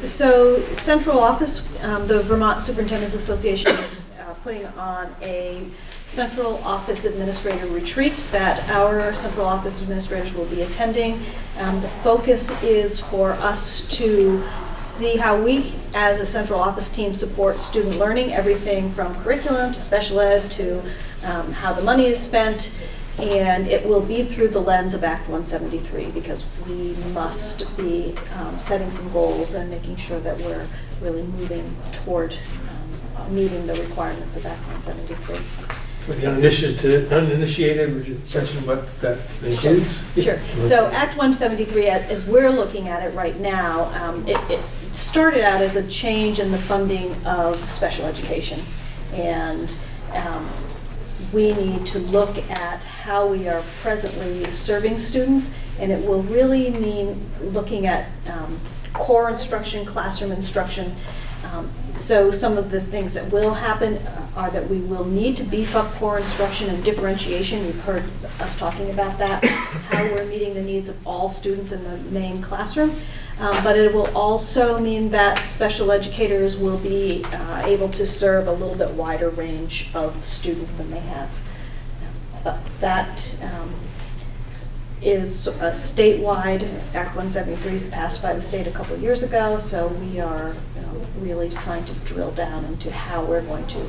So central office, the Vermont Superintendent's Association is putting on a central office administrator retreat that our central office administrators will be attending. The focus is for us to see how we, as a central office team, support student learning, everything from curriculum to special ed to how the money is spent. And it will be through the lens of Act 173, because we must be setting some goals and making sure that we're really moving toward meeting the requirements of Act 173.
For the uninitiated, would you mention what that includes?
Sure. So Act 173, as we're looking at it right now, it started out as a change in the funding of special education. And we need to look at how we are presently serving students, and it will really mean looking at core instruction, classroom instruction. So some of the things that will happen are that we will need to beef up core instruction and differentiation. You've heard us talking about that, how we're meeting the needs of all students in the main classroom. But it will also mean that special educators will be able to serve a little bit wider range of students than they have. But that is a statewide, Act 173 is passed by the state a couple of years ago, so we are really trying to drill down into how we're going to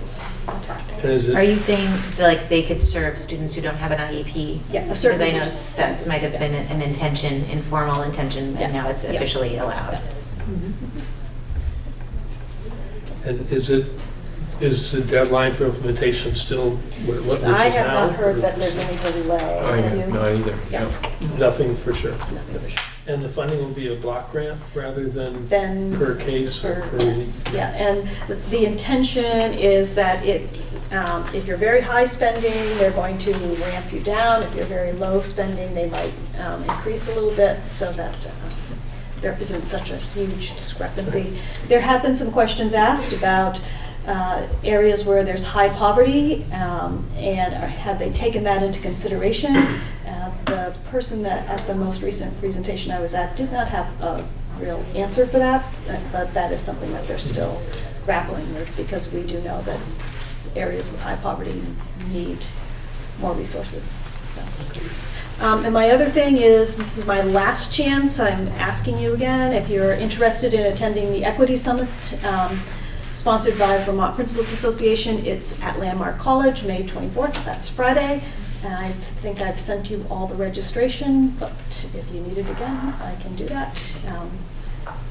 attack it.
Are you saying like they could serve students who don't have an IEP?
Yeah,
because I know that might have been an intention, informal intention, and now it's officially allowed.
And is the deadline for implementation still what it is now?
I have not heard that there's any delay.
Not either.
Yeah.
Nothing for sure.
Nothing for sure.
And the funding will be a block grant rather than per case or per
yes, yeah. And the intention is that if you're very high spending, they're going to ramp you down. If you're very low spending, they might increase a little bit so that there isn't such a huge discrepancy. There have been some questions asked about areas where there's high poverty, and have they taken that into consideration? The person that at the most recent presentation I was at did not have a real answer for that, but that is something that they're still grappling with, because we do know that areas with high poverty need more resources. So. And my other thing is, this is my last chance, I'm asking you again, if you're interested in attending the Equity Summit, sponsored by Vermont Principals Association. It's at Landmark College, May 24th, that's Friday. And I think I've sent you all the registration, but if you need it again, I can do that.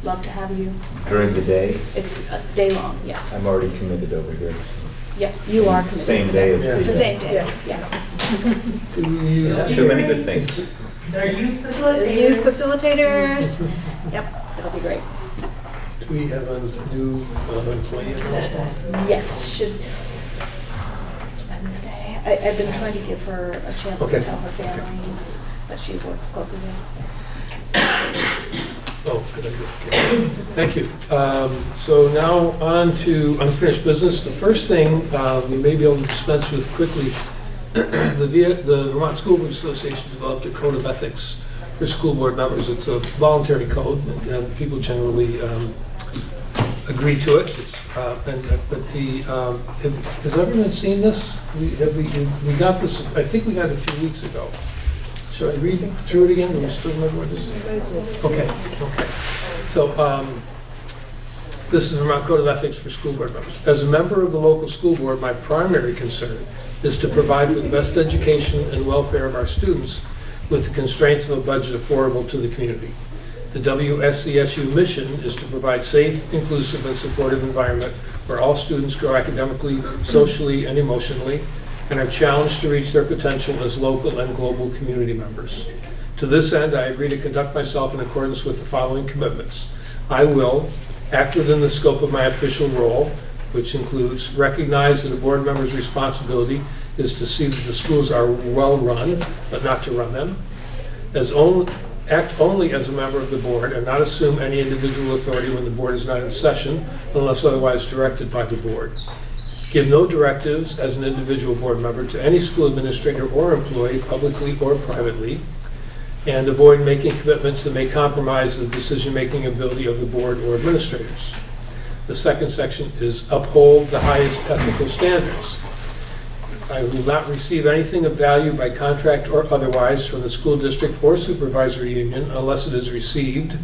Love to have you.
During the day?
It's a day long, yes.
I'm already committed over here.
Yeah, you are committed.
Same day as
It's the same day, yeah.
Do we have
Too many good things.
They're youth
The
facilitators.
youth facilitators, yep, that'll be great.
Do we have a new employee announcement?
Yes, it's Wednesday. I've been trying to give her a chance
Okay.
to tell her families that she works closely with,
Oh, good idea. Okay. Thank you. So now on to unfinished business. The first thing we may be able to dispense with quickly, the Vermont School Board Association developed a code of ethics for school board members. It's a voluntary code, and people generally agree to it. Has everyone seen this? We got this, I think we got it a few weeks ago. Should I read through it again? Do you still remember what it is? Okay. So this is the Vermont Code of Ethics for school board members. As a member of the local school board, my primary concern is to provide for the best education and welfare of our students with the constraints of a budget affordable to the community. The WSESU mission is to provide safe, inclusive, and supportive environment where all students grow academically, socially, and emotionally, and are challenged to reach their potential as local and global community members. To this end, I agree to conduct myself in accordance with the following commitments. I will act within the scope of my official role, which includes recognize that a board member's responsibility is to see that the schools are well run, but not to run them. Act only as a member of the board and not assume any individual authority when the board is not in session unless otherwise directed by the board. Give no directives as an individual board member to any school administrator or employee, publicly or privately, and avoid making commitments that may compromise the decision-making ability of the board or administrators. The second section is uphold the highest ethical standards. I will not receive anything of value by contract or otherwise from the school district or supervisory union unless it is received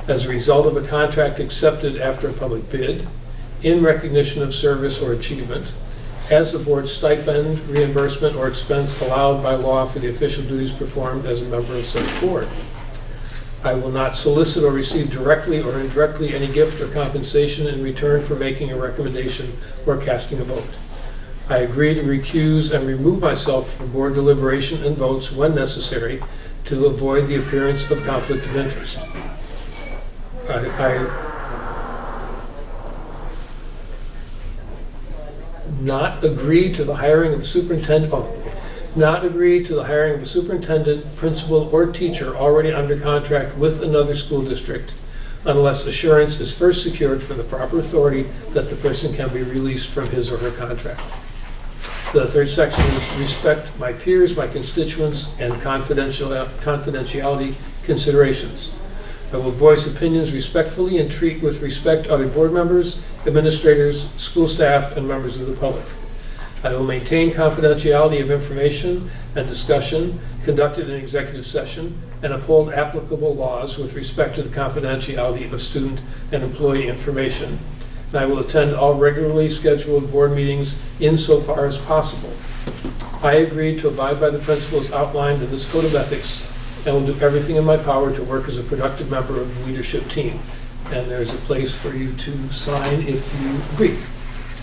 as a result of a contract accepted after a public bid, in recognition of service or achievement, as a board stipend, reimbursement, or expense allowed by law for the official duties performed as a member of such board. I will not solicit or receive directly or indirectly any gift or compensation in return for making a recommendation or casting a vote. I agree to recuse and remove myself from board deliberation and votes when necessary to avoid the appearance of conflict of interest. I not agree to the hiring of a superintendent, not agree to the hiring of a superintendent, principal, or teacher already under contract with another school district unless assurance is first secured from the proper authority that the person can be released from his or her contract. The third section is respect my peers, my constituents, and confidentiality considerations. I will voice opinions respectfully and treat with respect other board members, administrators, school staff, and members of the public. I will maintain confidentiality of information and discussion conducted in executive session and uphold applicable laws with respect to the confidentiality of student and employee information. And I will attend all regularly scheduled board meetings insofar as possible. I agree to abide by the principles outlined in this code of ethics and will do everything in my power to work as a productive member of the leadership team. And there's a place for you to sign if you agree.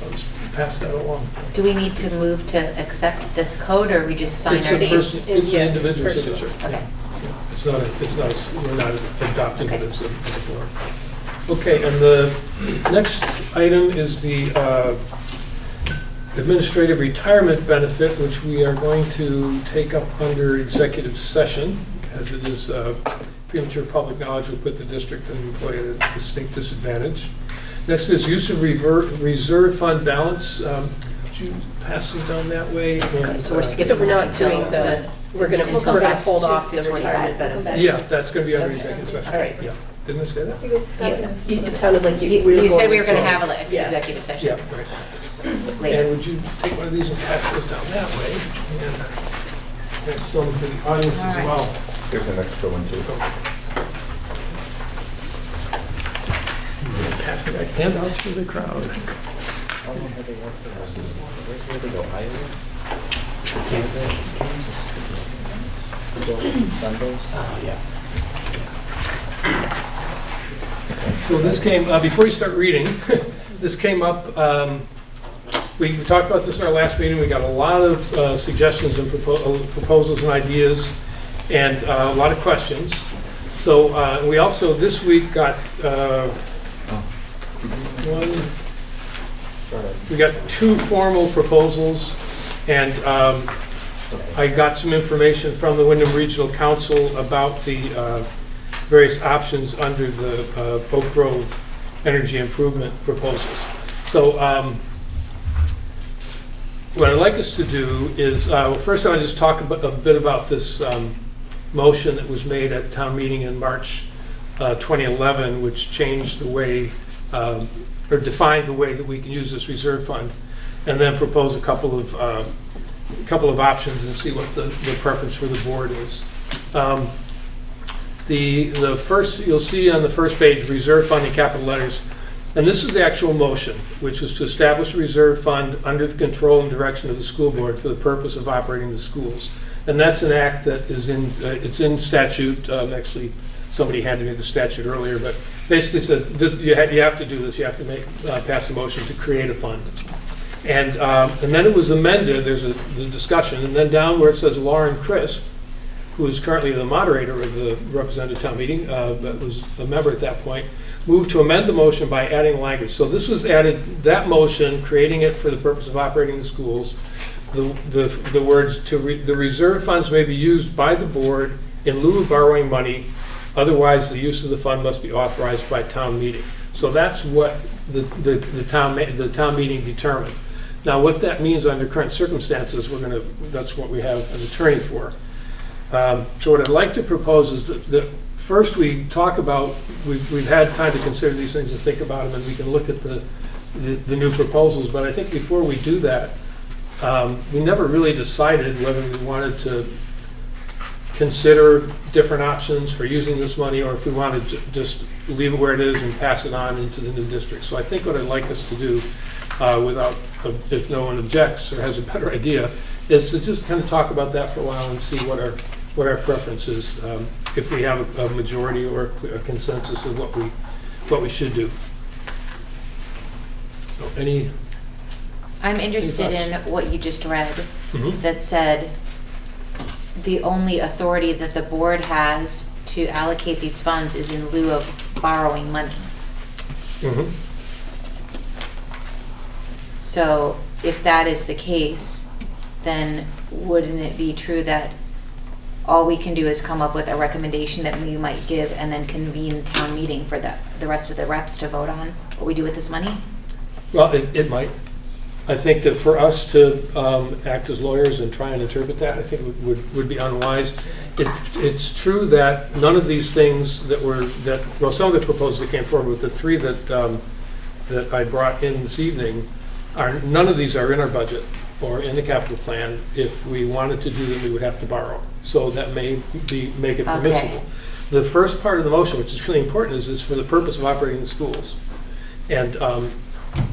I'll just pass that along.
Do we need to move to accept this code, or we just sign
It's
our
a
names?
It's an individual signature.
Okay.
We're not adopting it as a board. Okay, and the next item is the administrative retirement benefit, which we are going to take up under executive session, as it is premature public knowledge will put the district and employee at a distinct disadvantage. Next is use of reserve fund balance. Would you pass these down that way? And,
So we're skipping
So we're not
that until
doing the, we're gonna hold off the retirement benefit.
Yeah, that's going to be under executive session.
All right.
Yeah. Didn't I say that?
Yes.
It sounded like
You said we were going to have an
Yeah.
executive session
Yeah, right.
later.
And would you take one of these and pass those down that way? And there's some for the audience as well.
Here's an extra one too.
Pass the handouts for the crowd. So this came, before you start reading, this came up we talked about this in our last meeting. We got a lot of suggestions and proposals and ideas, and a lot of questions. So we also this week got we got 2 formal proposals, and I got some information from the Wyndham Regional Council about the various options under the Oak Grove energy improvement proposals. So what I'd like us to do is, first I want to just talk a bit about this motion that was made at town meeting in March 2011, which changed the way, or defined the way that we can use this reserve fund, and then propose a couple of options and see what the preference for the board is. The first, you'll see on the first page, reserve fund in capital letters, and this is the actual motion, which is to establish a reserve fund under the control and direction of the school board for the purpose of operating the schools. And that's an act that is it's in statute. Actually, somebody handed me the statute earlier, but basically said this, you have to do this. You have to pass a motion to create a fund. And then it was amended. There's the discussion, and then down where it says Lauren Crisp, who is currently the moderator of the representative town meeting, that was a member at that point, moved to amend the motion by adding language. So this was added, that motion, creating it for the purpose of operating the schools. The words, the reserve funds may be used by the board in lieu of borrowing money. Otherwise, the use of the fund must be authorized by town meeting. So that's what the town meeting determined. Now, what that means under current circumstances, that's what we have an attorney for. So what I'd like to propose is that first we talk about, we've had time to consider these things and think about them, and we can look at the new proposals. But I think before we do that, we never really decided whether we wanted to consider different options for using this money, or if we wanted to just leave it where it is and pass it on into the new district. So I think what I'd like us to do, if no one objects or has a better idea, is to just kind of talk about that for a while and see what our preference is, if we have a majority or a consensus of what we should do. So
I'm interested in what you just read, that said the only authority that the board has to allocate these funds is in lieu of borrowing money. So if that is the case, then wouldn't it be true that all we can do is come up with a recommendation that we might give and then convene a town meeting for the rest of the reps to vote on what we do with this money?
Well, it might. I think that for us to act as lawyers and try and interpret that, I think would be unwise. It's true that none of these things well, some of the proposals that came forward with the 3 that I brought in this evening, none of these are in our budget or in the capital plan. If we wanted to do them, we would have to borrow. So that make it permissible.
Okay.
The first part of the motion, which is really important, is for the purpose of operating the schools. And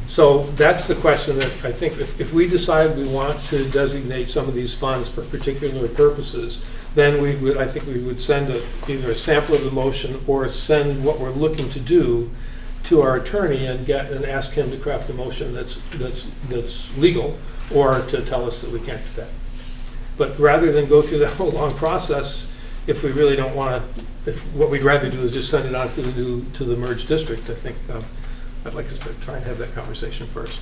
so that's the question that I think if we decide we want to designate some of these funds for particular purposes, then I think we would send either a sample of the motion or send what we're looking to do to our attorney and ask him to craft a motion that's legal, or to tell us that we can't do that. But rather than go through that whole long process, if we really don't want to, what we'd rather do is just send it on to the merged district, I think I'd like us to try and have that conversation first.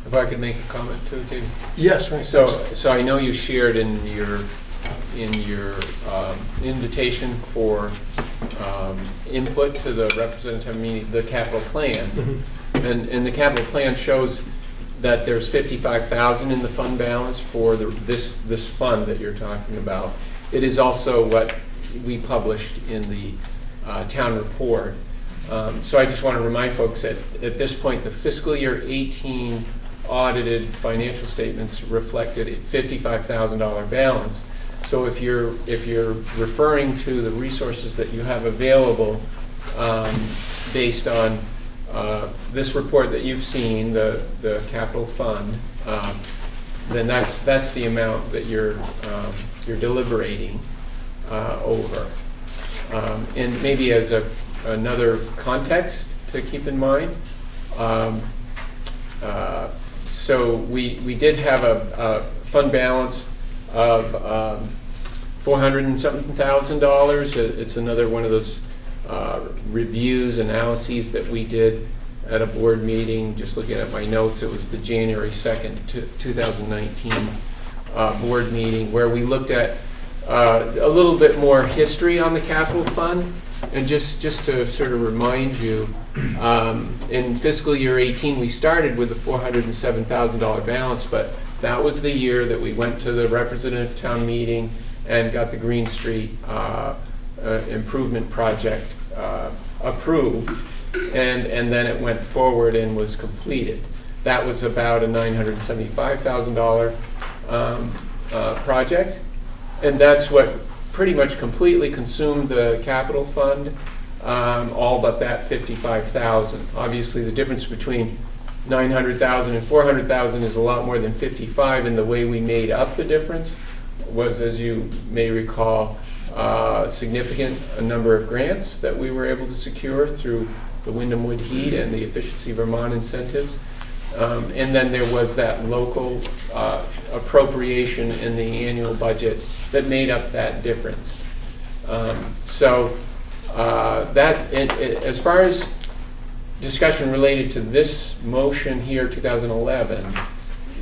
If I could make a comment too, Dave.
Yes, right.
So I know you shared in your invitation for input to the representative meeting, the capital plan, and the capital plan shows that there's $55,000 in the fund balance for this fund that you're talking about. It is also what we published in the town report. So I just want to remind folks that at this point, the fiscal year 18 audited financial statements reflected a $55,000 balance. So if you're referring to the resources that you have available based on this report that you've seen, the capital fund, then that's the amount that you're deliberating over. And maybe as another context to keep in mind, So we did have a fund balance of $400 and something thousand. It's another one of those reviews, analyses that we did at a board meeting. Just looking at my notes, it was the January 2nd, 2019 board meeting where we looked at a little bit more history on the capital fund. And just to sort of remind you, in fiscal year 18, we started with a $407,000 balance, but that was the year that we went to the representative town meeting and got the Green Street improvement project approved, and then it went forward and was completed. That was about a $975,000 project, and that's what pretty much completely consumed the capital fund, all but that $55,000. Obviously, the difference between $900,000 and $400,000 is a lot more than $55,000, and the way we made up the difference was, as you may recall, significant number of grants that we were able to secure through the Wyndham Wood Heat and the Efficiency Vermont incentives. And then there was that local appropriation in the annual budget that made up that difference. As far as discussion related to this motion here, 2011,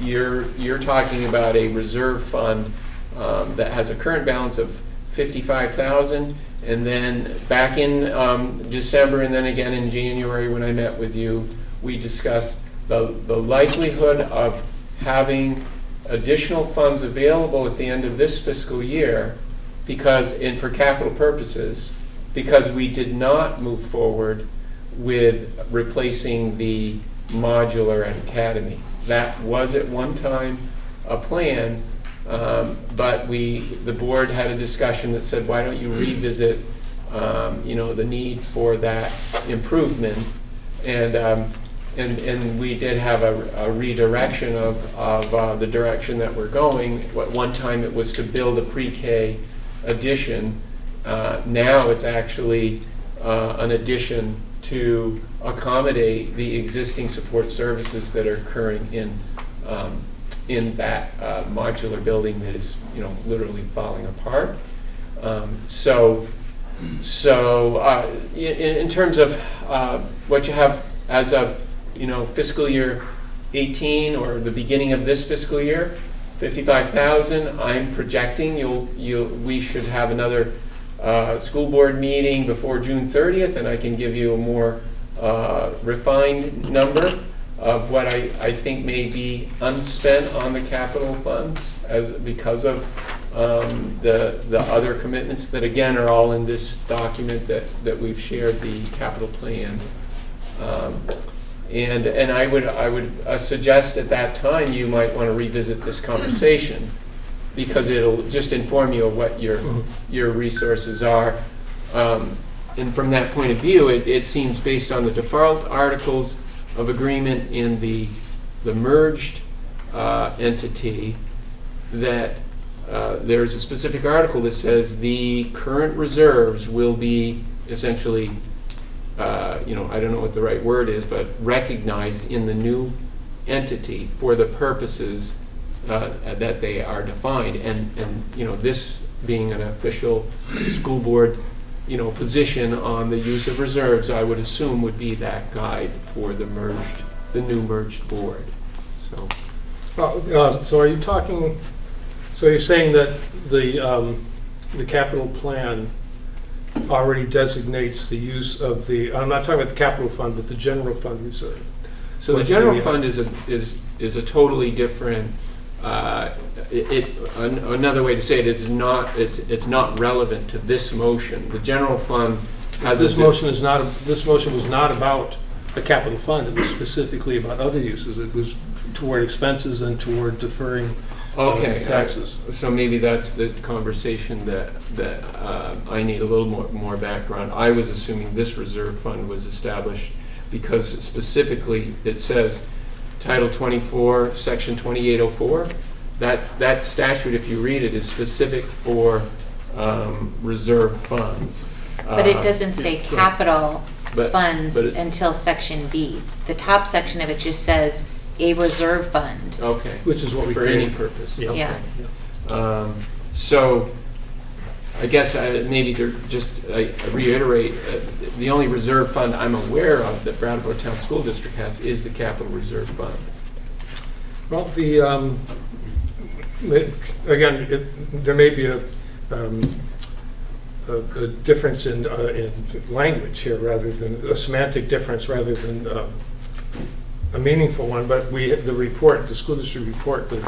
you're talking about a reserve fund that has a current balance of $55,000, and then back in December and then again in January when I met with you, we discussed the likelihood of having additional funds available at the end of this fiscal year for capital purposes, because we did not move forward with replacing the modular at Academy. That was at one time a plan, but the board had a discussion that said, why don't you revisit the need for that improvement, and we did have a redirection of the direction that we're going. At one time it was to build a pre-K addition. Now it's actually an addition to accommodate the existing support services that are occurring in that modular building that is literally falling apart. In terms of what you have as of fiscal year 18 or the beginning of this fiscal year, $55,000. I'm projecting we should have another school board meeting before June 30th, and I can give you a more refined number of what I think may be unspent on the capital funds because of the other commitments that again are all in this document that we've shared, the capital plan. And I would suggest at that time you might want to revisit this conversation, because it'll just inform you of what your resources are. And from that point of view, it seems based on the default articles of agreement in the merged entity that there's a specific article that says the current reserves will be essentially I don't know what the right word is, but recognized in the new entity for the purposes that they are defined. And this being an official school board position on the use of reserves, I would assume would be that guide for the new merged board. So
are you talking? So you're saying that the capital plan already designates the use of I'm not talking about the capital fund, but the general fund reserve.
So the general fund is a totally different. Another way to say it is it's not relevant to this motion. The general fund has
this motion was not about a capital fund. It was specifically about other uses. It was toward expenses and toward deferring taxes.
So maybe that's the conversation that I need a little more background. I was assuming this reserve fund was established because specifically it says Title 24, Section 2804. That statute, if you read it, is specific for reserve funds.
But it doesn't say capital funds until Section B. The top section of it just says a reserve fund.
Okay.
Which is what we
For any
created.
purpose.
Yeah.
Yeah.
So, I guess maybe to just reiterate, the only reserve fund I'm aware of that Brattleboro Town School District has is the Capital Reserve Fund.
Well, again, there may be a difference in language here, rather than a semantic difference, rather than a meaningful one. But the report, the school district report, the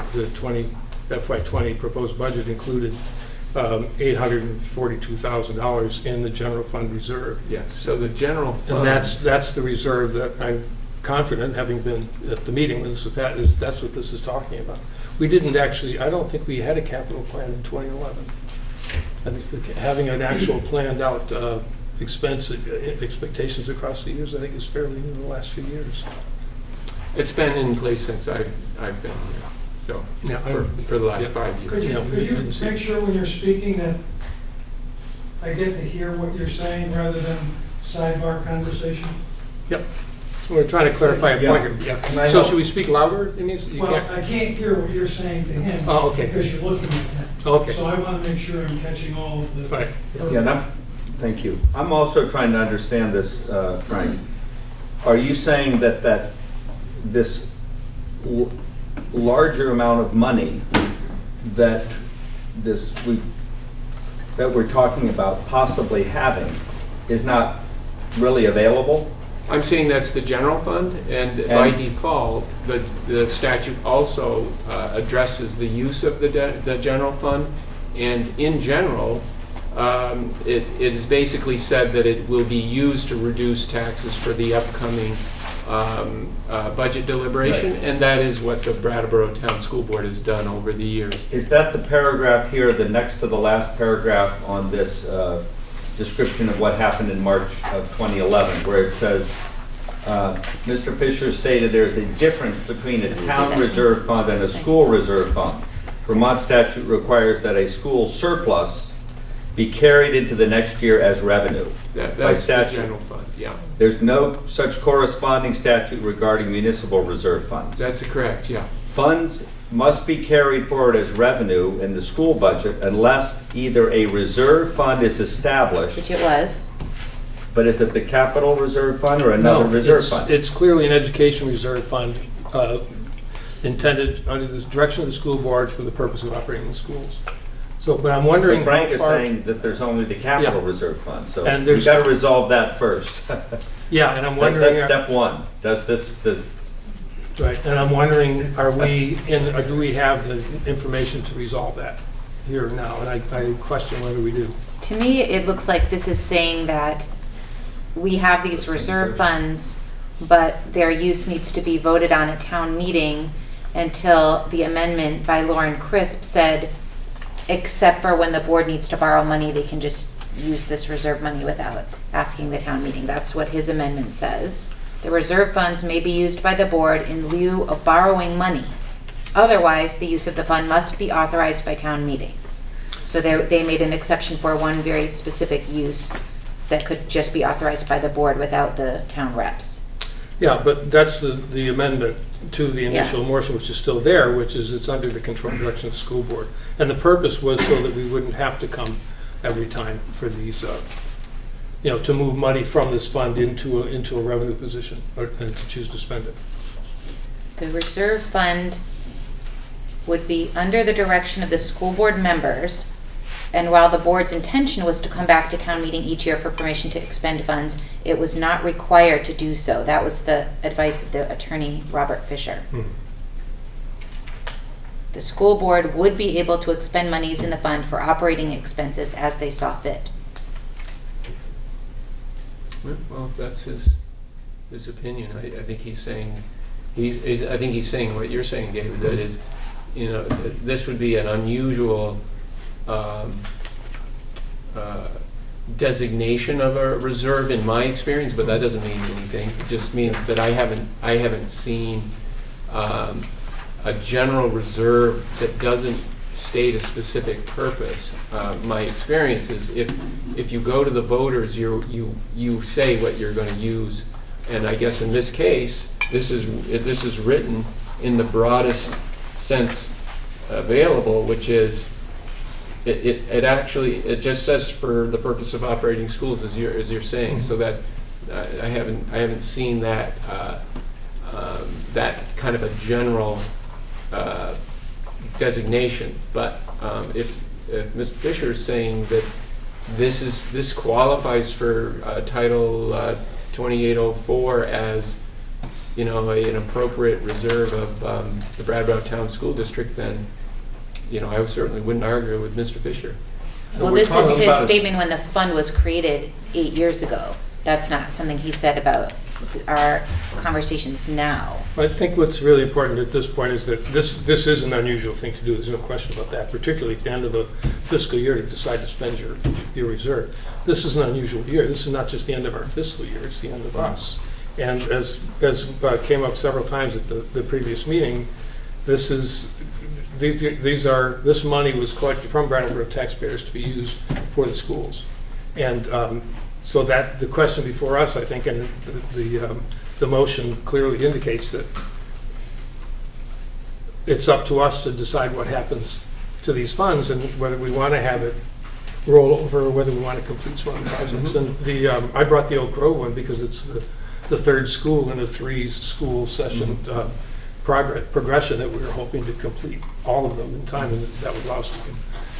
FY20 proposed budget included $842,000 in the general fund reserve.
Yes. So the general fund.
And that's the reserve that I'm confident, having been at the meeting with this, that's what this is talking about. We didn't actually, I don't think we had a capital plan in 2011. I think having an actual planned out expectations across the years, I think is fairly new in the last few years.
It's been in place since I've been here, so
Yeah,
for the last 5 years.
Could you make sure when you're speaking that I get to hear what you're saying rather than sidebar conversation?
Yep. We're trying to clarify a point here.
Yeah.
So should we speak louder? You
Well, I can't hear what you're saying to him.
Oh, okay.
Because you're looking at him.
Okay.
So I want to make sure I'm catching all of the.
Right.
Yeah, thank you. I'm also trying to understand this, Frank. Are you saying that this larger amount of money that we're talking about possibly having is not really available?
I'm saying that's the general fund, and by default, the statute also addresses the use of the general fund, and in general, it is basically said that it will be used to reduce taxes for the upcoming budget deliberation,
Right.
and that is what the Brattleboro Town School Board has done over the years.
Is that the paragraph here, the next to the last paragraph on this description of what happened in March of 2011, where it says, Mr. Fisher stated there's a difference between a town reserve fund and a school reserve fund. Vermont statute requires that a school surplus be carried into the next year as revenue. By
That's the
statute.
general fund, yeah.
There's no such corresponding statute regarding municipal reserve funds.
That's correct, yeah.
Funds must be carried forward as revenue in the school budget unless either a reserve fund is established.
Which it was.
But is it the capital reserve fund or another reserve fund?
It's clearly an education reserve fund intended under the direction of the school board for the purpose of operating the schools. So, but I'm wondering
But Frank
how
is
far.
saying that there's only the capital
Yeah.
reserve fund, so
And
we've
there's-
got to resolve that first.
Yeah, and I'm wondering.
That's step one. Does this,
Right, and I'm wondering, are we in, or do we have the information to resolve that here now? And I question whether we do.
To me, it looks like this is saying that we have these reserve funds, but their use needs to be voted on at town meeting until the amendment by Lauren Crisp said, except for when the board needs to borrow money, they can just use this reserve money without asking the town meeting. That's what his amendment says. The reserve funds may be used by the board in lieu of borrowing money. Otherwise, the use of the fund must be authorized by town meeting. So they made an exception for one very specific use that could just be authorized by the board without the town reps.
Yeah, but that's the amendment to the initial
Yeah.
motion, which is still there, which is it's under the control and direction of the school board. And the purpose was so that we wouldn't have to come every time for these, to move money from this fund into a revenue position, and to choose to spend it.
The reserve fund would be under the direction of the school board members, and while the board's intention was to come back to town meeting each year for permission to expend funds, it was not required to do so. That was the advice of the attorney, Robert Fisher. The school board would be able to expend monies in the fund for operating expenses as they saw fit.
Well, if that's his opinion. I think he's saying, I think he's saying what you're saying, David, that is, this would be an unusual designation of a reserve in my experience, but that doesn't mean anything. It just means that I haven't seen a general reserve that doesn't state a specific purpose. My experience is if you go to the voters, you say what you're going to use, and I guess in this case, this is written in the broadest sense available, which is it just says for the purpose of operating schools, as you're saying, so that I haven't seen that that kind of a general designation. But if Mr. Fisher is saying that this qualifies for Title 2804 as, you know, an appropriate reserve of the Brattleboro Town School District, then, you know, I certainly wouldn't argue with Mr. Fisher.
So well, this is his statement when the fund was created 8 years ago. That's not something he said about our conversations now.
I think what's really important at this point is that this is an unusual thing to do. There's no question about that, particularly at the end of the fiscal year to decide to spend your reserve. This is an unusual year. This is not just the end of our fiscal year, it's the end of us. And as came up several times at the previous meeting, this money was collected from Brattleboro taxpayers to be used for the schools. And so that the question before us, I think, and the motion clearly indicates that it's up to us to decide what happens to these funds and whether we want to have it roll over or whether we want to complete some of the projects. And I brought the Oak Grove one because it's the third school in a 3-school session progression that we were hoping to complete all of them in time, and that would allow us to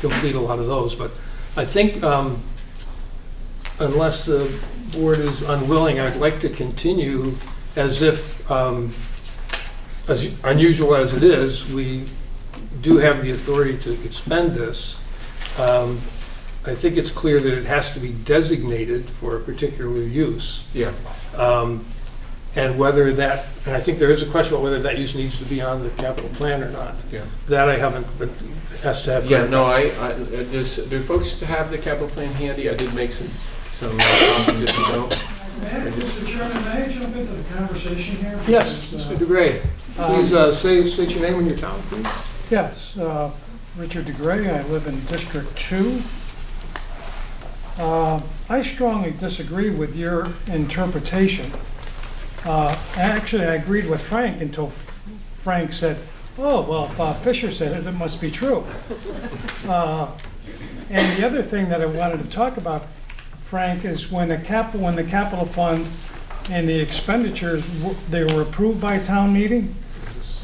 complete a lot of those. But I think unless the board is unwilling, I'd like to continue as if, as unusual as it is, we do have the authority to expend this. I think it's clear that it has to be designated for a particular use.
Yeah.
And whether that, and I think there is a question about whether that use needs to be on the capital plan or not.
Yeah.
That I haven't, but it has to have.
Yeah, no, do folks have the capital plan handy? I did make some copies if you don't.
Mr. Chairman, may I jump into the conversation here?
Yes, Mr. DeGray. Please state your name and your town, please.
Yes, Richard DeGray. I live in District 2. I strongly disagree with your interpretation. Actually, I agreed with Frank until Frank said, oh, well, Bob Fisher said it, it must be true. And the other thing that I wanted to talk about, Frank, is when the capital fund and the expenditures, they were approved by town meeting.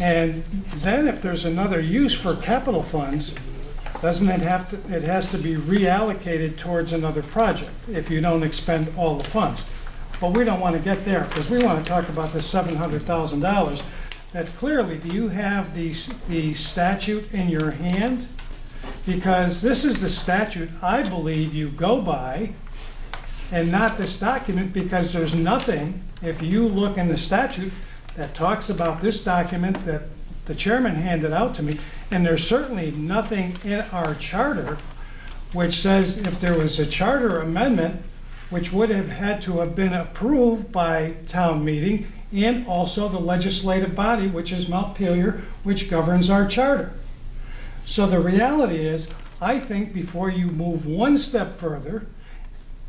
And then if there's another use for capital funds, doesn't it have to, it has to be reallocated towards another project if you don't expend all the funds. But we don't want to get there because we want to talk about the $700,000. That clearly, do you have the statute in your hand? Because this is the statute I believe you go by and not this document, because there's nothing, if you look in the statute, that talks about this document that the chairman handed out to me, and there's certainly nothing in our charter which says if there was a charter amendment which would have had to have been approved by town meeting and also the legislative body, which is Montpelier, which governs our charter. So the reality is, I think before you move one step further,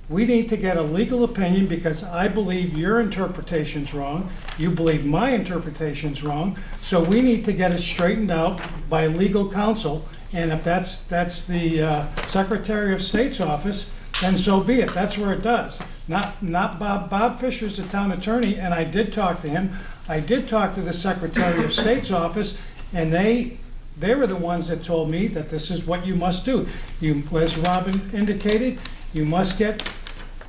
we need to get a legal opinion, because I believe your interpretation's wrong, you believe my interpretation's wrong, so we need to get it straightened out by legal counsel, and if that's the Secretary of State's office, then so be it. That's where it does. Not Bob. Bob Fisher's the town attorney, and I did talk to him. I did talk to the Secretary of State's office, and they were the ones that told me that this is what you must do. You, as Robin indicated, you must get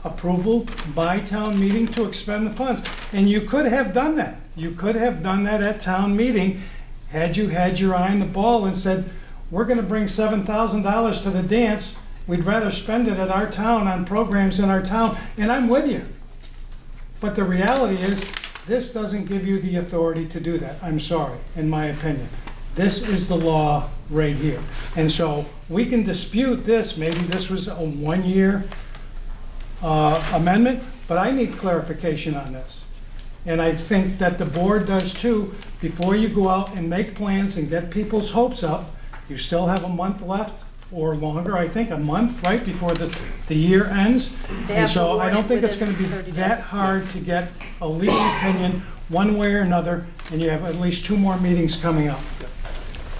approval by town meeting to expend the funds. And you could have done that. You could have done that at town meeting had you had your eye on the ball and said, we're going to bring $7,000 to the dance. We'd rather spend it at our town on programs in our town, and I'm with you. But the reality is, this doesn't give you the authority to do that. I'm sorry, in my opinion. This is the law right here. And so we can dispute this. Maybe this was a one-year amendment, but I need clarification on this. And I think that the board does too. Before you go out and make plans and get people's hopes up, you still have a month left, or longer, I think, a month, right, before the year ends. And so I don't think it's going to be that hard to get a legal opinion one way or another, and you have at least 2 more meetings coming up.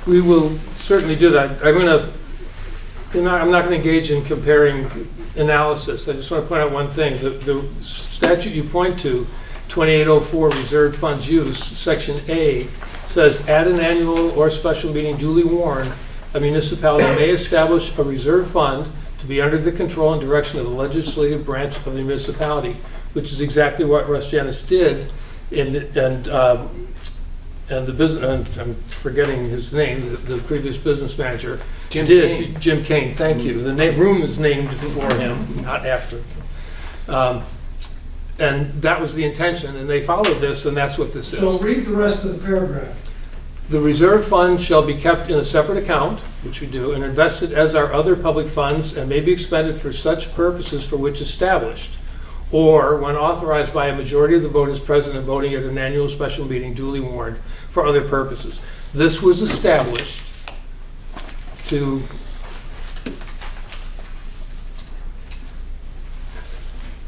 We will certainly do that. I'm not going to engage in comparing analysis. I just want to point out one thing. The statute you point to, 2804 Reserved Funds Use, Section A, says, at an annual or special meeting duly warned, a municipality may establish a reserve fund to be under the control and direction of the legislative branch of the municipality, which is exactly what Russ Janus did, and the business, I'm forgetting his name, the previous business manager
Jim
did.
Kane.
Jim Kane, thank you. The room is named before him, not after him. And that was the intention, and they followed this, and that's what this is.
So read the rest of the paragraph.
The reserve fund shall be kept in a separate account, which we do, and invested as are other public funds, and may be expended for such purposes for which established, or when authorized by a majority of the voters present and voting at an annual special meeting duly warned for other purposes. This was established to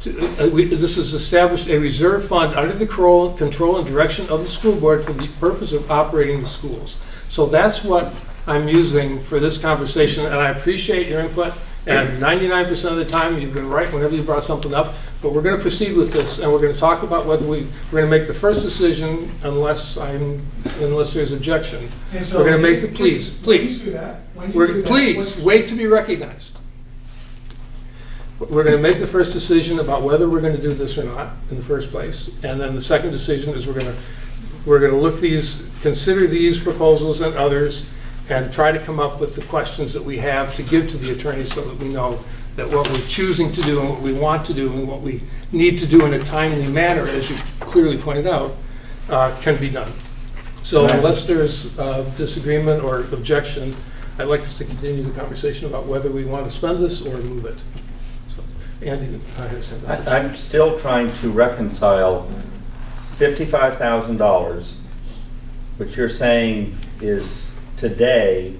this is established a reserve fund under the control and direction of the school board for the purpose of operating the schools. So that's what I'm using for this conversation, and I appreciate your input, and 99% of the time you've been right whenever you brought something up, but we're going to proceed with this, and we're going to talk about whether we're going to make the first decision unless there's objection.
And so
We're going to make the,
when
please,
please,
wait to be recognized. We're going to make the first decision about whether we're going to do this or not in the first place. And then the second decision is we're going to consider these proposals and others and try to come up with the questions that we have to give to the attorney so that we know that what we're choosing to do and what we want to do and what we need to do in a timely manner, as you clearly pointed out, can be done. So unless there's disagreement or objection, I'd like us to continue the conversation about whether we want to spend this or move it. Andy,
I'm still trying to reconcile $55,000, which you're saying is today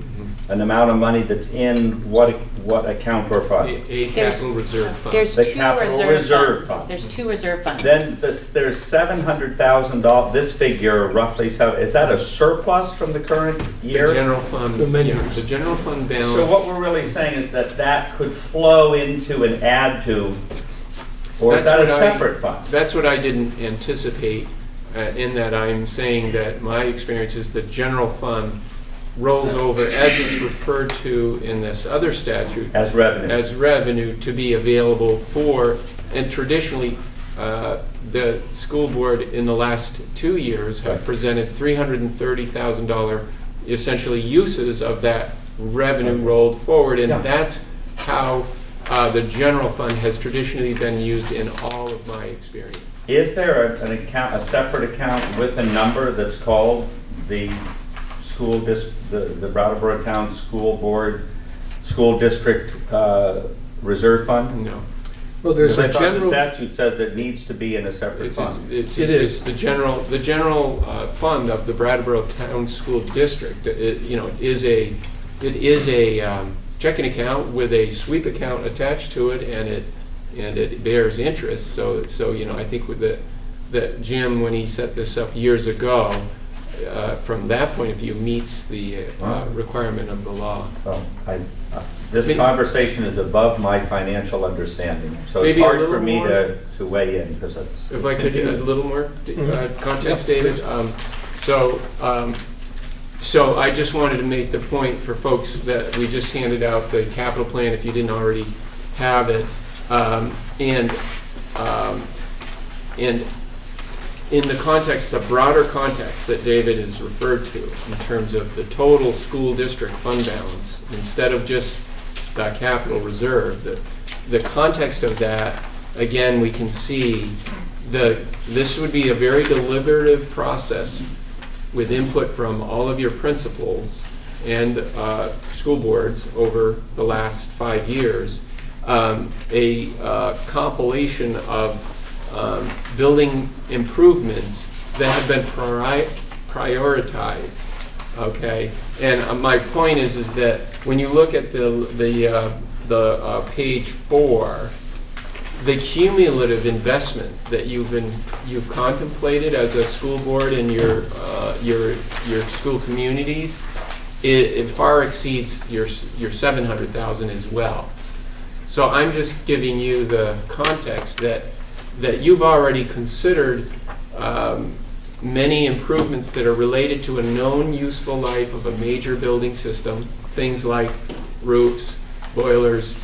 an amount of money that's in what account or fund?
A capital reserve fund.
There's
The
two
capital
reserve funds.
fund.
There's 2 reserve funds.
Then there's $700,000, this figure roughly, is that a surplus from the current year?
The general fund,
The menu.
yeah, the general fund balance.
So what we're really saying is that could flow into and add to, or is that a separate fund?
That's what I didn't anticipate, in that I'm saying that my experience is the general fund rolls over as it's referred to in this other statute.
As revenue.
To be available for, and traditionally, the school board in the last 2 years have presented $330,000 essentially uses of that revenue rolled forward, and that's how the general fund has traditionally been used in all of my experience.
Is there an account, a separate account with a number that's called the the Brattleboro Town School District Reserve Fund?
No.
Well, there's a
I thought
general.
the statute says it needs to be in a separate fund.
It is the general fund of the Brattleboro Town School District. It is a checking account with a sweep account attached to it, and it bears interest. So I think with that Jim, when he set this up years ago, from that point of view, meets the requirement of the law.
Well, this conversation is above my financial understanding, so it's
Maybe
hard for me to weigh in because it's.
If I could add a little more context, David. So I just wanted to make the point for folks that we just handed out the capital plan, if you didn't already have it, and in the context, the broader context that David has referred to in terms of the total school district fund balance, instead of just the capital reserve, the context of that, again, we can see this would be a very deliberative process with input from all of your principals and school boards over the last 5 years, a compilation of building improvements that have been prioritized. Okay, and my point is that when you look at the page 4, the cumulative investment that you've contemplated as a school board in your school communities, it far exceeds your 700,000 as well. So I'm just giving you the context that you've already considered many improvements that are related to a known useful life of a major building system, things like roofs, boilers,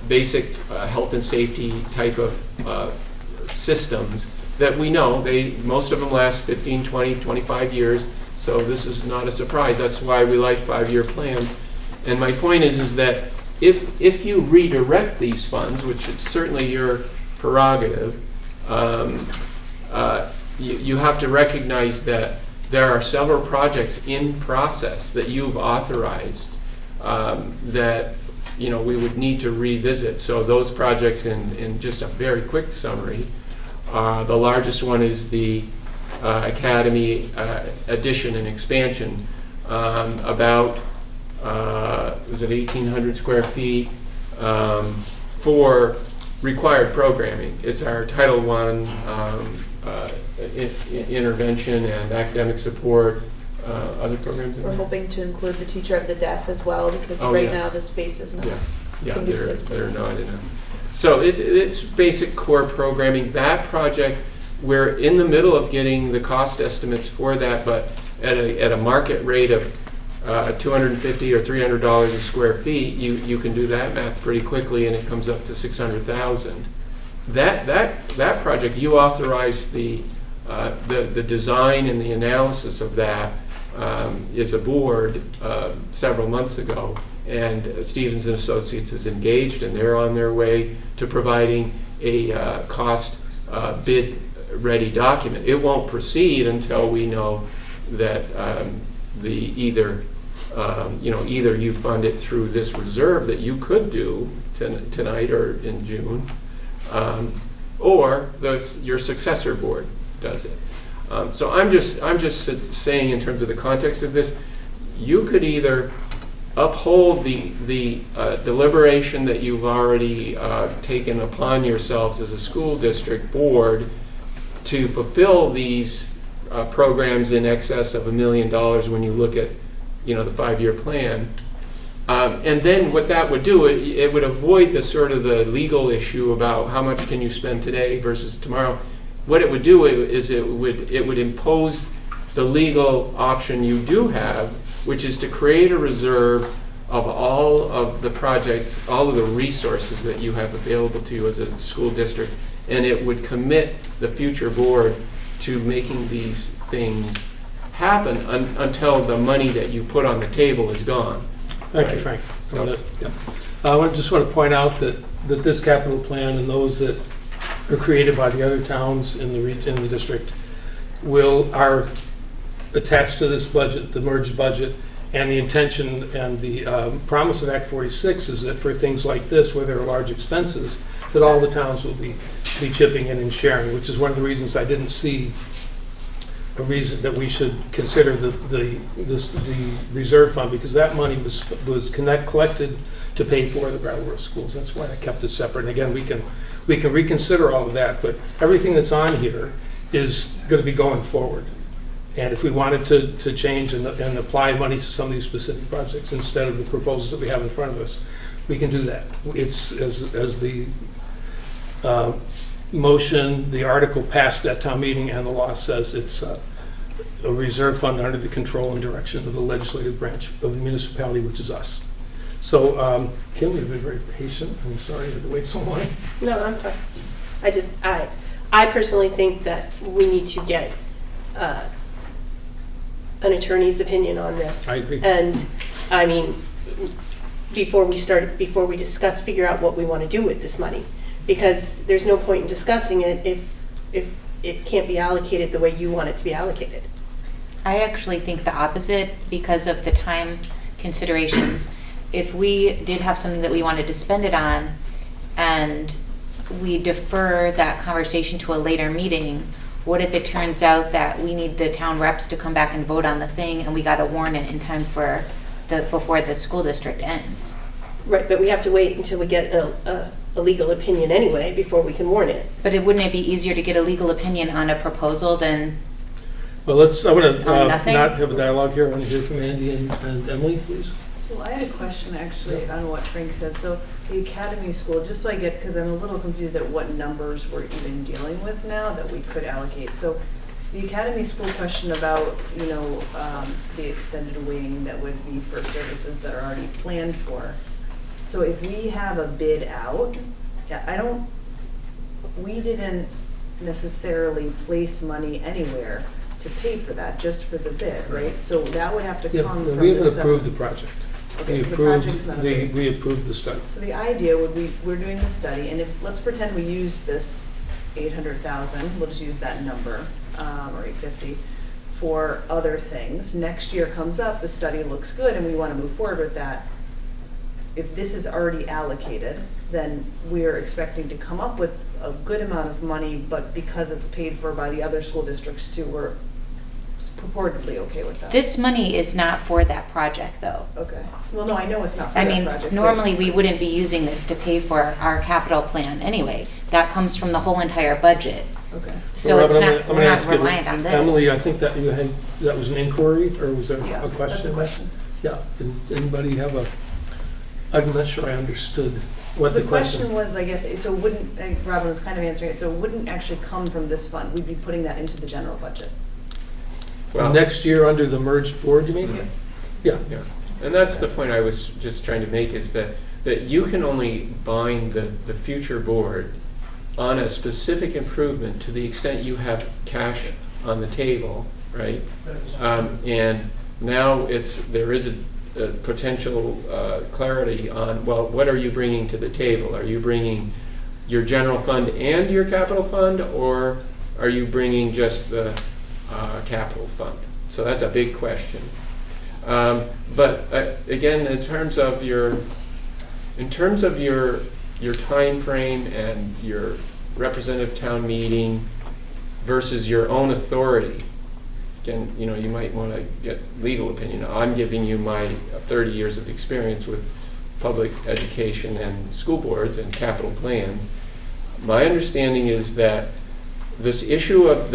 basic health and safety type of systems that we know, most of them last 15, 20, 25 years, so this is not a surprise. That's why we like 5-year plans. And my point is that if you redirect these funds, which is certainly your prerogative, you have to recognize that there are several projects in process that you've authorized that we would need to revisit. So those projects, in just a very quick summary, the largest one is the Academy addition and expansion, about was it 1,800 square feet for required programming. It's our Title I intervention and academic support. Other programs in
We're
there?
hoping to include the teacher of the deaf as well, because right now the space is not conducive to
they're not in it. So it's basic core programming. That project, we're in the middle of getting the cost estimates for that, but at a market rate of $250 or $300 a square feet, you can do that math pretty quickly, and it comes up to $600,000. That project, you authorized the design and the analysis of that as a board several months ago, and Stevens and Associates is engaged, and they're on their way to providing a cost bid ready document. It won't proceed until we know that either you fund it through this reserve that you could do tonight or in June, or your successor board does it. So I'm just saying, in terms of the context of this, you could either uphold the deliberation that you've already taken upon yourselves as a school district board to fulfill these programs in excess of $1 million when you look at the 5-year plan. And then what that would do, it would avoid the legal issue about how much can you spend today versus tomorrow. What it would do is it would impose the legal option you do have, which is to create a reserve of all of the projects, all of the resources that you have available to you as a school district, and it would commit the future board to making these things happen until the money that you put on the table is gone.
Thank you, Frank. I just want to point out that this capital plan and those that are created by the other towns in the district are attached to this budget, the merged budget, and the intention and the promise of Act 46 is that for things like this, where there are large expenses, that all the towns will be chipping in and sharing, which is one of the reasons I didn't see a reason that we should consider the reserve fund, because that money was collected to pay for the Brattleboro schools. That's why I kept it separate. And again, we can reconsider all of that, but everything that's on here is going to be going forward. And if we wanted to change and apply money to some of these specific projects instead of the proposals that we have in front of us, we can do that. It's as the motion, the article passed at town meeting, and the law says it's a reserve fund under the control and direction of the legislative branch of the municipality, which is us. So, Kim, you've been very patient. I'm sorry you had to wait so long.
No, I'm fine. I personally think that we need to get an attorney's opinion on this.
I agree.
And I mean, before we discuss, figure out what we want to do with this money, because there's no point in discussing it if it can't be allocated the way you want it to be allocated.
I actually think the opposite because of the time considerations. If we did have something that we wanted to spend it on and we defer that conversation to a later meeting, what if it turns out that we need the town reps to come back and vote on the thing and we got to warn it in time for before the school district ends?
Right, but we have to wait until we get a legal opinion anyway before we can warn it.
But wouldn't it be easier to get a legal opinion on a proposal than,
Well, I'm going to
nothing?
not have a dialogue here. I want to hear from Andy and Emily, please.
Well, I had a question actually on what Frank said. So the academy school, just so I get, because I'm a little confused at what numbers we're even dealing with now that we could allocate. So the academy school question about, the extended wing that would be for services that are already planned for. So if we have a bid out, we didn't necessarily place money anywhere to pay for that, just for the bid, right? So that would have to
Yeah,
come from the.
we haven't approved the project.
Okay, so the project's not approved.
We approved the study.
So the idea would be, we're doing the study, and if, let's pretend we use this 800,000, we'll just use that number, or 850, for other things. Next year comes up, the study looks good, and we want to move forward with that. If this is already allocated, then we're expecting to come up with a good amount of money, but because it's paid for by the other school districts too, we're purportedly okay with that.
this money is not for that project, though.
Okay. Well, no, I know it's not for
I
that
mean,
project. but-
normally we wouldn't be using this to pay for our capital plan anyway. That comes from the whole entire budget.
Okay.
So
Well,
it's
Robin,
not,
I'm
we're
gonna
not
ask you,
reliant on this.
Emily, I think that that was an inquiry, or was there
Yeah,
a question?
that's a question.
Yeah. Did anybody have I'm not sure I understood
So
what
the
the
question was, I guess, so wouldn't, Robin was kind of answering it, so it wouldn't actually come from this fund, we'd be putting that into the general budget.
Well,
Next year under the merged board, you mean? Yeah.
yeah. And that's the point I was just trying to make, is that you can only bind the future board on a specific improvement to the extent you have cash on the table, right? And now there is a potential clarity on, well, what are you bringing to the table? Are you bringing your general fund and your capital fund, or are you bringing just the capital fund? So that's a big question. But again, in terms of your time frame and your representative town meeting versus your own authority, again, you might want to get legal opinion. I'm giving you my 30 years of experience with public education and school boards and capital plans. My understanding is that this issue of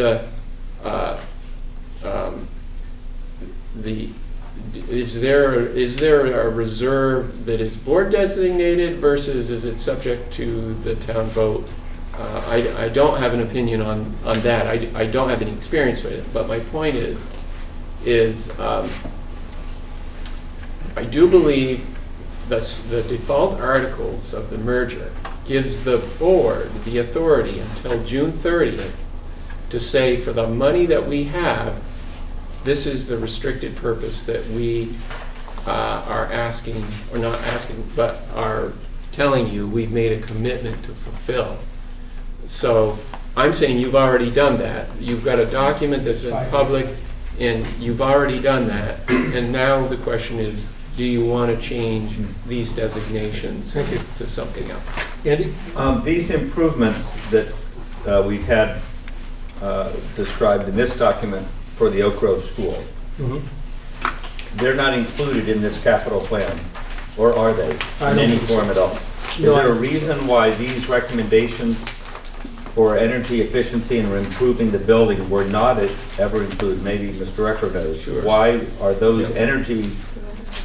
is there a reserve that is board designated versus is it subject to the town vote? I don't have an opinion on that. I don't have any experience with it. But my point is I do believe the default articles of the merger gives the board the authority until June 30th to say, for the money that we have, this is the restricted purpose that we are asking, or not asking, but are telling you we've made a commitment to fulfill. So I'm saying you've already done that. You've got a document that's in public, and you've already done that. And now the question is, do you want to change these designations to something else?
Andy?
These improvements that we've had described in this document for the Oak Grove School, they're not included in this capital plan, or are they, in any form at all? Is there a reason why these recommendations for energy efficiency and improving the building were not ever included? Maybe Mr. Ecker knows.
Sure.
Why are those energy,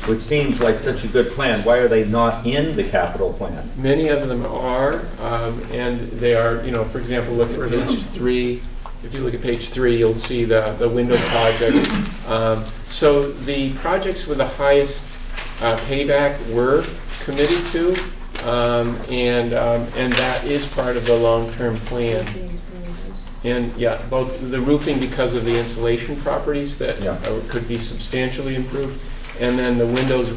which seems like such a good plan, why are they not in the capital plan?
Many of them are, and they are, for example, look at page 3. If you look at page 3, you'll see the window project. So the projects with the highest payback were committed to, and that is part of the long-term plan. And yeah, both the roofing because of the insulation properties that could be substantially improved, and then the windows.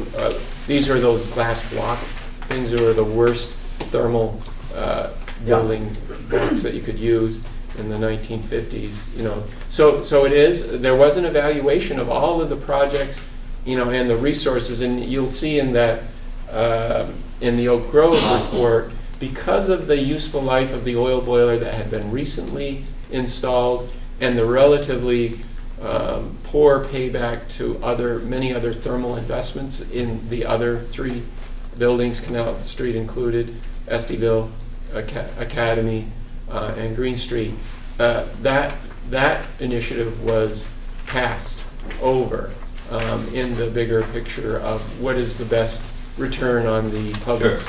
These are those glass block things that are the worst thermal building blocks that you could use in the 1950s. So it is. There was an evaluation of all of the projects, and the resources, and you'll see in that. In the Oak Grove report, because of the useful life of the oil boiler that had been recently installed and the relatively poor payback to many other thermal investments in the other 3 buildings, Canal Street included, Estiville Academy, and Green Street, that initiative was passed over in the bigger picture of what is the best return on the public's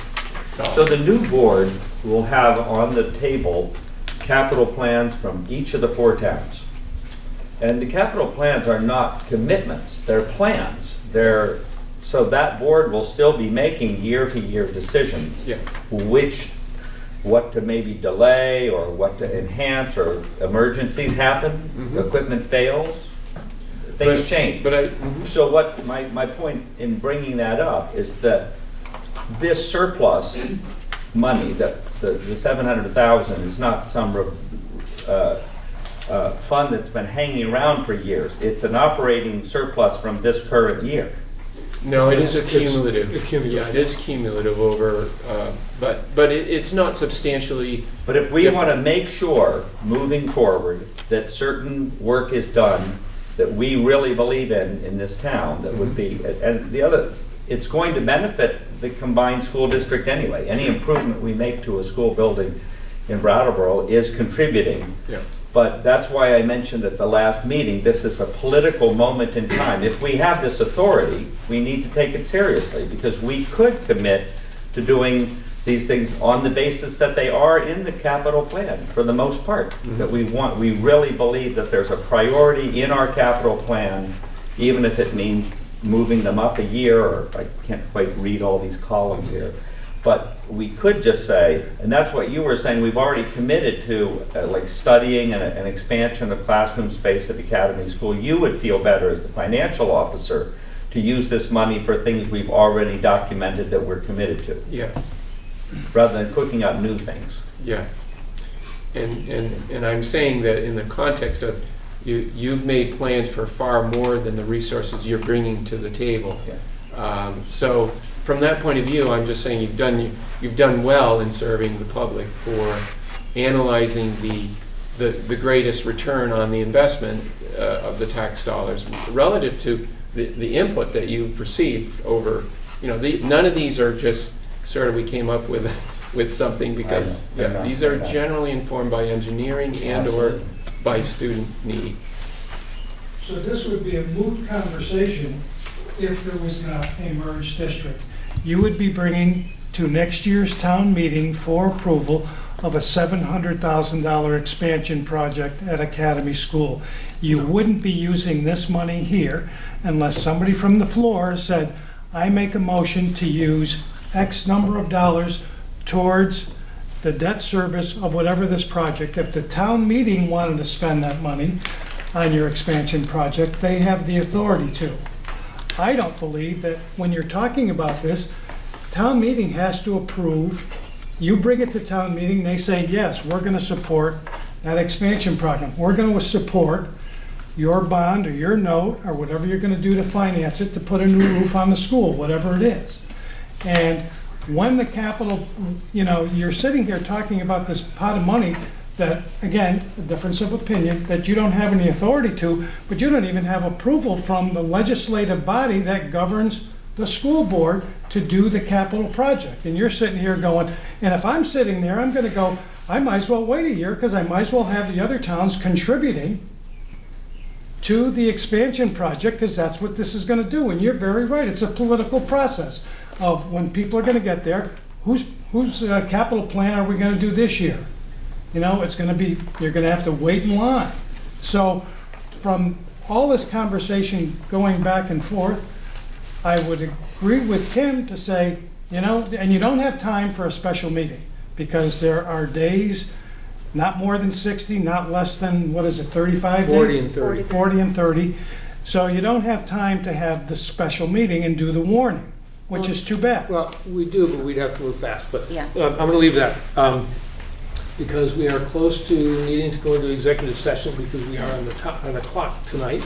dollar.
So the new board will have on the table capital plans from each of the 4 towns. And the capital plans are not commitments, they're plans. So that board will still be making year-to-year decisions, what to maybe delay or what to enhance, or emergencies happen, equipment fails, things change. So what my point in bringing that up is that this surplus money, that the 700,000 is not some fund that's been hanging around for years. It's an operating surplus from this current year.
No, it is cumulative. Yeah, it is cumulative over, but it's not substantially.
But if we want to make sure, moving forward, that certain work is done that we really believe in this town, that would be, and the other, it's going to benefit the combined school district anyway. Any improvement we make to a school building in Brattleboro is contributing.
Yeah.
But that's why I mentioned at the last meeting, this is a political moment in time. If we have this authority, we need to take it seriously, because we could commit to doing these things on the basis that they are in the capital plan for the most part. That we really believe that there's a priority in our capital plan, even if it means moving them up a year, or I can't quite read all these columns here. But we could just say, and that's what you were saying, we've already committed to like studying an expansion of classroom space at Academy School. You would feel better as the financial officer to use this money for things we've already documented that we're committed to.
Yes.
Rather than cooking up new things.
Yes. And I'm saying that in the context of you've made plans for far more than the resources you're bringing to the table.
Yeah.
So from that point of view, I'm just saying you've done well in serving the public for analyzing the greatest return on the investment of the tax dollars relative to the input that you've received over. None of these are just sort of we came up with something because these are generally informed by engineering and or by student need.
So this would be a moot conversation if there was not a merged district. You would be bringing to next year's town meeting for approval of a $700,000 expansion project at Academy School. You wouldn't be using this money here unless somebody from the floor said, I make a motion to use X number of dollars towards the debt service of whatever this project. If the town meeting wanted to spend that money on your expansion project, they have the authority to. I don't believe that when you're talking about this, town meeting has to approve. You bring it to town meeting, they say, yes, we're going to support that expansion project. We're going to support your bond or your note or whatever you're going to do to finance it to put a new roof on the school, whatever it is. And when the capital, you're sitting here talking about this pot of money that, again, a difference of opinion, that you don't have any authority to, but you don't even have approval from the legislative body that governs the school board to do the capital project. And you're sitting here going, and if I'm sitting there, I'm going to go, I might as well wait a year because I might as well have the other towns contributing to the expansion project because that's what this is going to do. And you're very right. It's a political process of when people are going to get there, whose capital plan are we going to do this year? It's going to be, you're going to have to wait in line. So from all this conversation going back and forth, I would agree with Kim to say, and you don't have time for a special meeting because there are days, not more than 60, not less than, 35 days?
40 and 30.
40 and 30. So you don't have time to have the special meeting and do the warning, which is too bad.
Well, we do, but we'd have to move fast. But
Yeah.
I'm going to leave that because we are close to needing to go into executive session because we are on the clock tonight.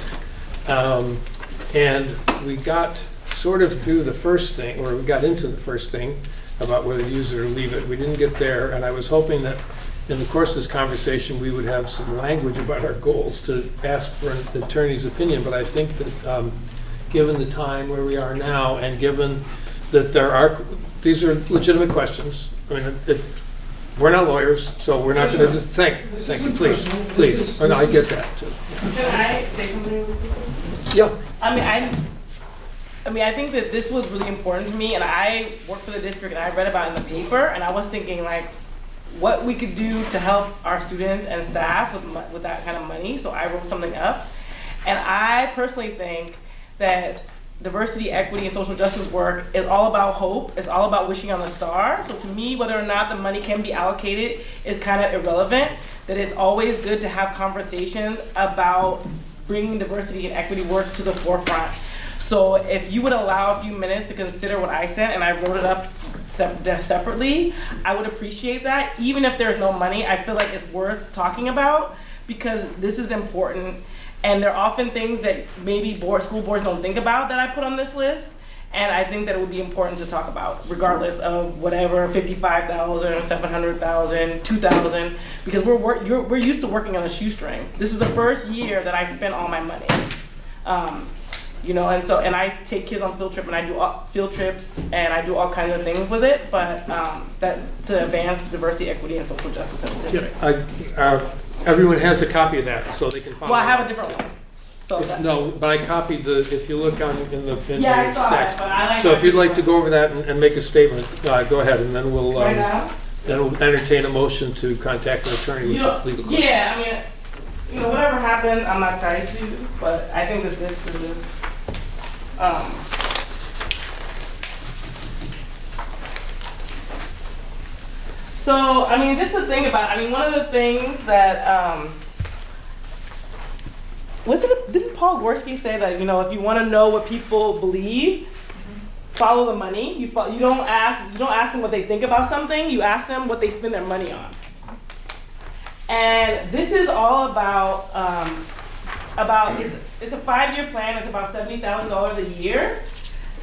And we got sort of through the first thing, or we got into the first thing about whether to use it or leave it. We didn't get there, and I was hoping that in the course of this conversation we would have some language about our goals to ask for an attorney's opinion. But I think that given the time where we are now, and given that these are legitimate questions, I mean, we're not lawyers, so we're not going to just, thank you, please. Oh, no, I get that, too.
Can I say something?
Yeah.
I mean, I think that this was really important to me, and I work for the district, and I read about it in the paper, and I was thinking like, what we could do to help our students and staff with that kind of money. So I wrote something up, and I personally think that diversity, equity, and social justice work is all about hope. It's all about wishing on a star. So to me, whether or not the money can be allocated is kind of irrelevant. That it's always good to have conversations about bringing diversity and equity work to the forefront. So if you would allow a few minutes to consider what I sent, and I wrote it up separately, I would appreciate that. Even if there's no money, I feel like it's worth talking about because this is important. And there are often things that maybe school boards don't think about that I put on this list. And I think that it would be important to talk about, regardless of whatever, 55,000, 700,000, 2,000, because we're used to working on a shoestring. This is the first year that I spent all my money. You know, and I take kids on field trips and I do all kinds of things with it, but that to advance diversity, equity, and social justice in the district.
Everyone has a copy of that, so they can follow.
Well, I have a different one. So
no, but I copied if you look in the
I saw
section.
it, but I like
so if you'd like to go over that and make a statement, go ahead, and then we'll
right now?
then we'll entertain a motion to contact an attorney with legal questions.
Yeah, I mean, whatever happens, I'm not tied to, but I think that this is so, I mean, just to think about, one of the things that, didn't Paul Gorski say that, if you want to know what people believe, follow the money. You don't ask them what they think about something, you ask them what they spend their money on. And this is all about it's a 5-year plan, it's about $70,000 a year.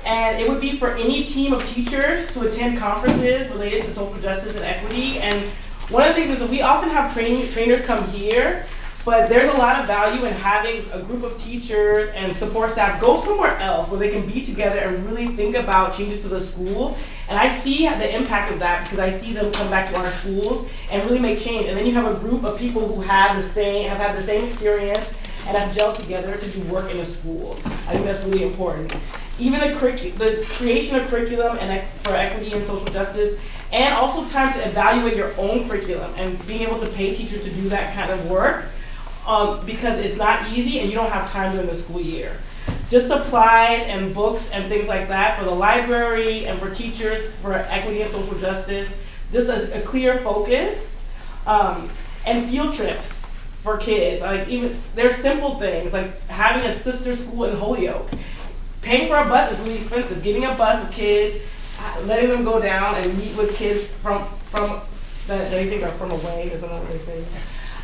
And it would be for any team of teachers to attend conferences related to social justice and equity. And one of the things is that we often have trainers come here, but there's a lot of value in having a group of teachers and support staff go somewhere else where they can be together and really think about changes to the school. And I see the impact of that because I see them come back to our schools and really make change. And then you have a group of people who have had the same experience and have gelled together to do work in a school. I think that's really important. Even the creation of curriculum for equity and social justice, and also time to evaluate your own curriculum and being able to pay teachers to do that kind of work because it's not easy and you don't have time during the school year. Just supplies and books and things like that for the library and for teachers for equity and social justice, just a clear focus, and field trips for kids. There's simple things like having a sister school in Holyoke. Paying for a bus is really expensive. Getting a bus of kids, letting them go down and meet with kids from that they think are from away, isn't that what they say?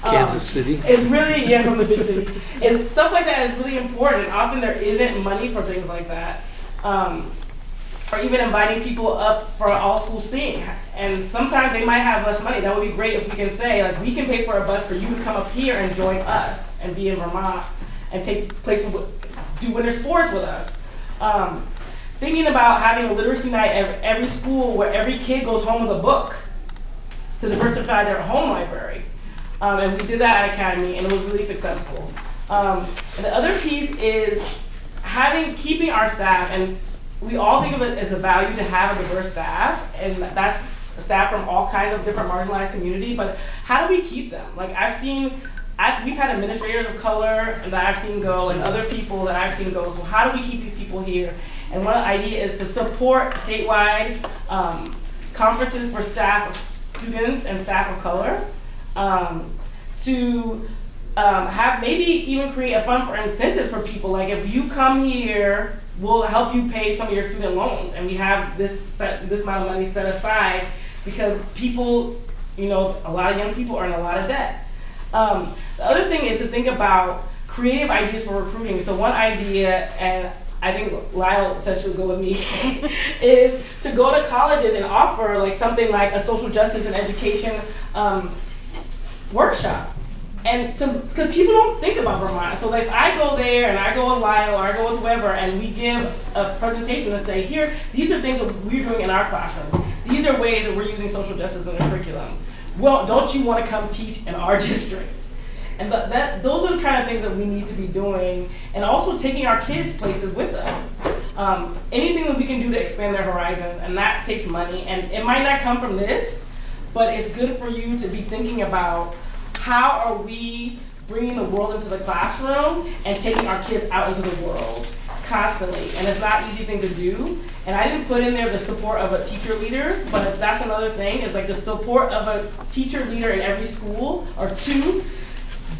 Kansas City.
It's really, from the big city. Stuff like that is really important. Often there isn't money for things like that. Or even inviting people up for all school sing. And sometimes they might have less money. That would be great if we can say, we can pay for a bus for you to come up here and join us and be in Vermont and do winter sports with us. Thinking about having a literacy night at every school where every kid goes home with a book to diversify their home library. And we did that at Academy, and it was really successful. And the other piece is keeping our staff, and we all think of it as a value to have a diverse staff, and that's staff from all kinds of different marginalized communities, but how do we keep them? We've had administrators of color that I've seen go, and other people that I've seen go, so how do we keep these people here? And one idea is to support statewide conferences for students and staff of color, to have maybe even create a fund for incentives for people. Like if you come here, we'll help you pay some of your student loans, and we have this amount of money set aside because people, a lot of young people are in a lot of debt. The other thing is to think about creative ideas for recruiting. So one idea, and I think Lyle said she'll go with me, is to go to colleges and offer something like a social justice and education workshop. And because people don't think about Vermont. So I go there and I go with Lyle or I go with whoever and we give a presentation and say, here, these are things that we're doing in our classroom. these are ways that we're using social justice in the curriculum. Well, don't you want to come teach in our district? And those are the kind of things that we need to be doing, and also taking our kids places with us. Anything that we can do to expand their horizons, and that takes money, and it might not come from this, but it's good for you to be thinking about how are we bringing the world into the classroom and taking our kids out into the world constantly. And it's not an easy thing to do. And I didn't put in there the support of a teacher leader, but that's another thing, is like the support of a teacher leader in every school, or two,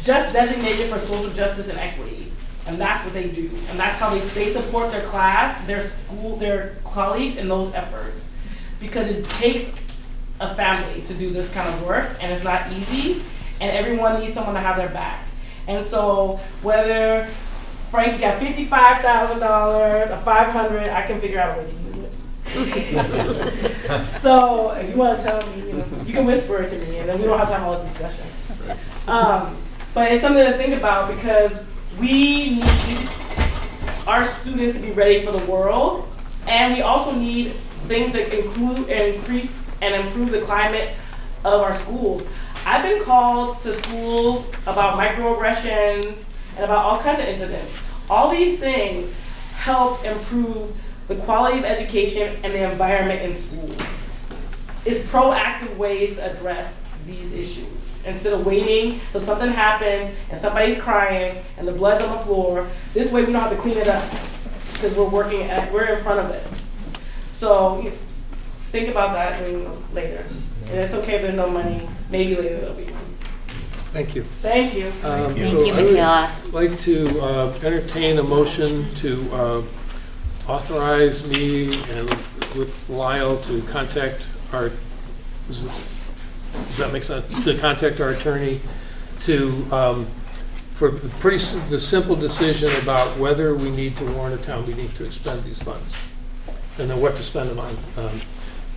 just designated for social justice and equity. And that's what they do. And that's how they support their class, their school, their colleagues in those efforts. Because it takes a family to do this kind of work, and it's not easy, and everyone needs someone to have their back. And so whether Frank got $55,000 or $500, I can figure out a way to use it. So if you want to tell me, you can whisper it to me, and then we don't have to have all this discussion. But it's something to think about, because we need our students to be ready for the world, and we also need things that include and increase and improve the climate of our schools. I've been called to schools about microaggressions and about all kinds of incidents. All these things help improve the quality of education and the environment in schools. It's proactive ways to address these issues, instead of waiting till something happens and somebody's crying and the blood's on the floor. This way we don't have to clean it up, because we're in front of it. So think about that later. And it's okay if there's no money. Maybe later there'll be money.
Thank you.
Thank you.
Thank you, Michaela.
I would like to entertain a motion to authorize me and with Lyle to contact our, does that make sense? To contact our attorney to, for the simple decision about whether we need to warn a town meeting to expend these funds, and then what to spend them on.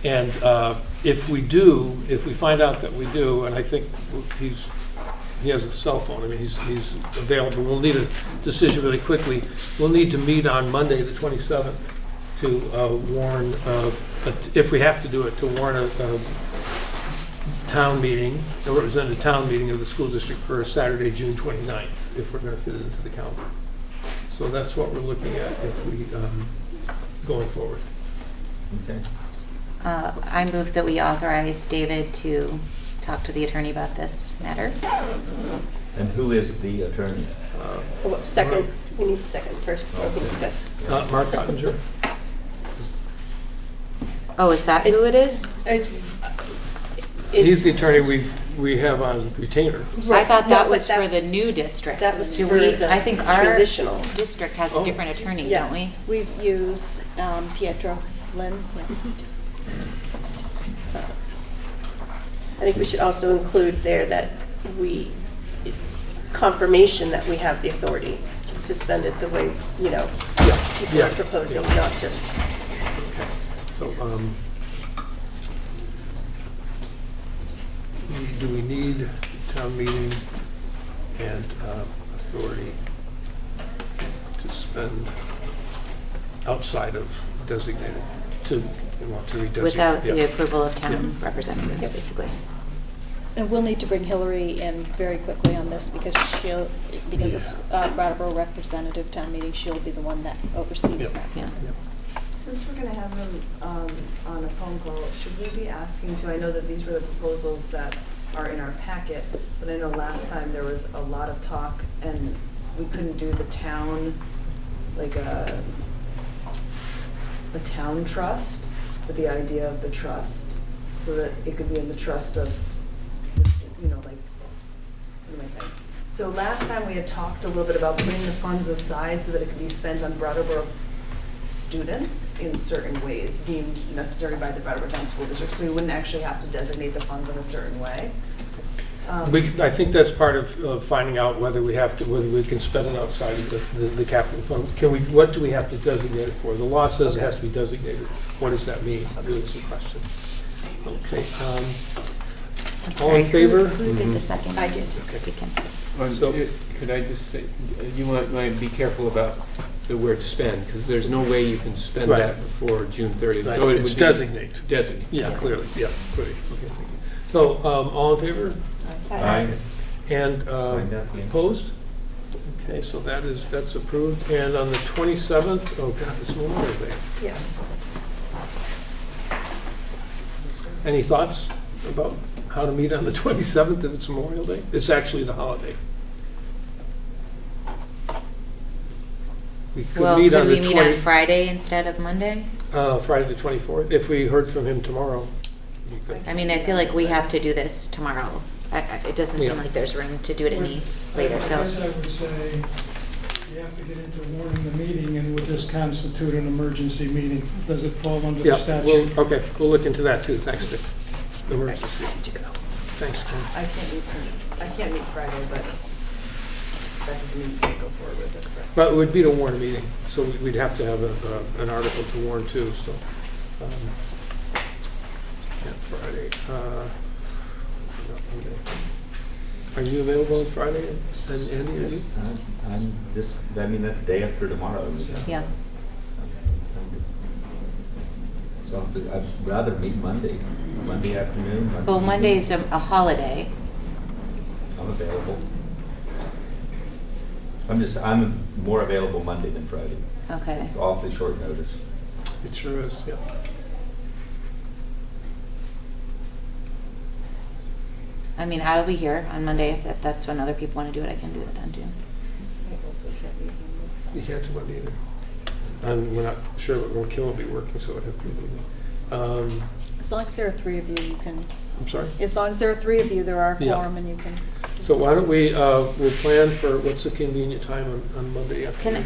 And if we do, if we find out that we do, and I think he has a cell phone, I mean, he's available, we'll need a decision really quickly. We'll need to meet on Monday, the 27th, to warn, if we have to do it, to warn a town meeting, a representative town meeting of the school district for Saturday, June 29th, if we're going to fit it into the calendar. So that's what we're looking at if we, going forward.
Okay.
I move that we authorize David to talk to the attorney about this matter.
And who is the attorney?
Second, we need a second first before we discuss.
Mark Ottinger.
Oh, is that who it is?
He's the attorney we have on retainer.
I thought that was for the new district.
That was
Do
for
we?
the
I think our
transitional
district has a different attorney, don't we?
Yes, we use Pietro Lynn, yes.
I think we should also include there that confirmation that we have the authority to spend it the way, people are proposing, not just.
So, do we need town meeting and authority to spend outside of designated, to redesignate?
Without the approval of town representatives, basically.
And we'll need to bring Hillary in very quickly on this, because it's Brattleboro representative town meeting, she'll be the one that oversees that.
Yeah.
Since we're going to have them on a phone call, should we be asking to, I know that these were the proposals that are in our packet, but I know last time there was a lot of talk and we couldn't do the town, like a town trust, with the idea of the trust, so that it could be in the trust of, what am I saying? So last time we had talked a little bit about putting the funds aside so that it could be spent on Brattleboro students in certain ways deemed necessary by the Brattleboro Town School District, so we wouldn't actually have to designate the funds in a certain way.
I think that's part of finding out whether we can spend it outside of the capital fund. What do we have to designate it for? The law says it has to be designated. What does that mean? Really is the question. Okay. All in favor?
Who did the second?
I did.
Okay.
So, could I just say, you might be careful about the word spend, because there's no way you can spend
Right.
that before June 30th.
Right.
So it
It's
would be
designate.
Designate.
Yeah, clearly, yeah, clearly. Okay, thank you. So, all in favor?
Aye.
And
Find out the-
opposed? Okay, so that's approved. And on the 27th, oh God, it's Memorial Day.
Yes.
Any thoughts about how to meet on the 27th if it's Memorial Day? It's actually the holiday. We
Well,
meet
could
on
we
the
meet on Friday instead of Monday?
Friday the 24th, if we heard from him tomorrow. we could.
I mean, I feel like we have to do this tomorrow. It doesn't seem
Yeah.
like there's room to do it any later, so.
I guess I would say you have to get into warning the meeting, and would this constitute an emergency meeting? Does it fall under
Yeah,
the statute?
okay, we'll look into that too, thanks, Dick. Emergency. Thanks, Ken.
I can't meet Friday, but that doesn't mean you can't go forward with it.
But it would be to warn a meeting, so we'd have to have an article to warn too, so. Yeah, Friday. Are you available on Friday, and Andy, are you?
That's day after tomorrow.
Yeah.
So I'd rather meet Monday afternoon.
Well, Monday's a holiday.
I'm available. I'm more available Monday than Friday.
Okay.
It's awfully short notice.
It sure is, yeah.
I mean, I'll be here on Monday. If that's when other people want to do it, I can do it then too.
I also can't meet
You can't do Monday either. And we're not sure what Kim will be working, so it'd have to be.
As long as there are three of you, you can,
I'm sorry?
as long as there are three of you, there are a
Yeah.
quorum and you can.
So why don't we'll plan for, what's a convenient time on Monday afternoon?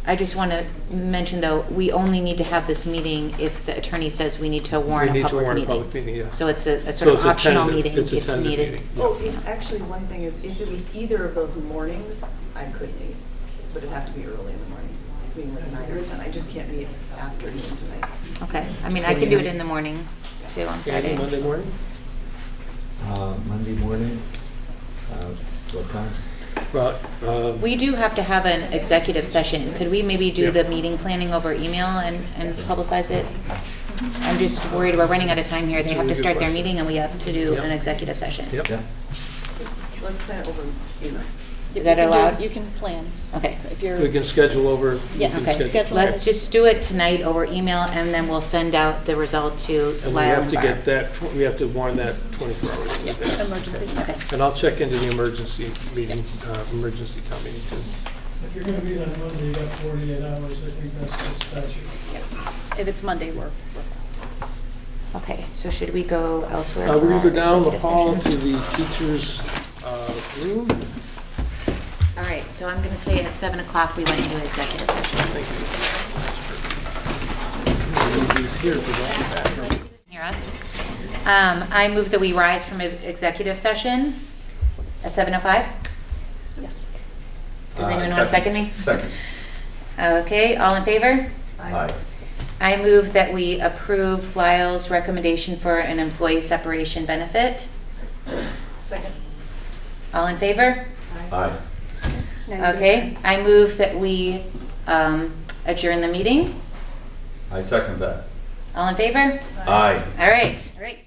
I just want to mention though, we only need to have this meeting if the attorney says we need to warn a public meeting.
We need to warn a public meeting, yeah.
So it's a sort of optional meeting
It's a
if
tentative
needed.
meeting.
Oh, actually, one thing is, if it was either of those mornings, I could meet, but it'd have to be early in the morning, between like 9 or 10. I just can't meet after noon tonight.
Okay, I mean, I can do it in the morning too on Friday.
Andy, Monday morning?
Monday morning, what time?
Well,
We do have to have an executive session. Could we maybe do the meeting planning over email and publicize it? I'm just worried we're running out of time here. They have to start their meeting and we have to do an executive session.
Yep.
Let's plan it over,
Is that allowed?
You can plan.
Okay.
If you're.
we can schedule over.
Yes,
Okay,
schedule.
let's just do it tonight over email and then we'll send out the result to
And we
Lyle
have to
and Barb.
get that, we have to warn that 24 hours in advance.
Emergency.
Okay.
And I'll check into the emergency meeting, emergency town meeting too.
If you're gonna meet on Monday, you got 48 hours, I think that's the statute.
If it's Monday, we're.
Okay, so should we go elsewhere?
We're
for
going to go
our
down the
executive
hall
session?
to the teachers' room.
All right, so I'm going to say at 7 o'clock we went into executive session.
Thank you. Move these here, because I'll be back.
Hear us? I move that we rise from executive session at 7:05.
Yes.
Does anyone want to second me?
Second.
Okay, all in favor?
Aye.
I move that we approve Lyle's recommendation for an employee separation benefit.
Second.
All in favor?
Aye.
Okay, I move that we adjourn the meeting.
I second that.
All in favor?
Aye.
All right.
All right.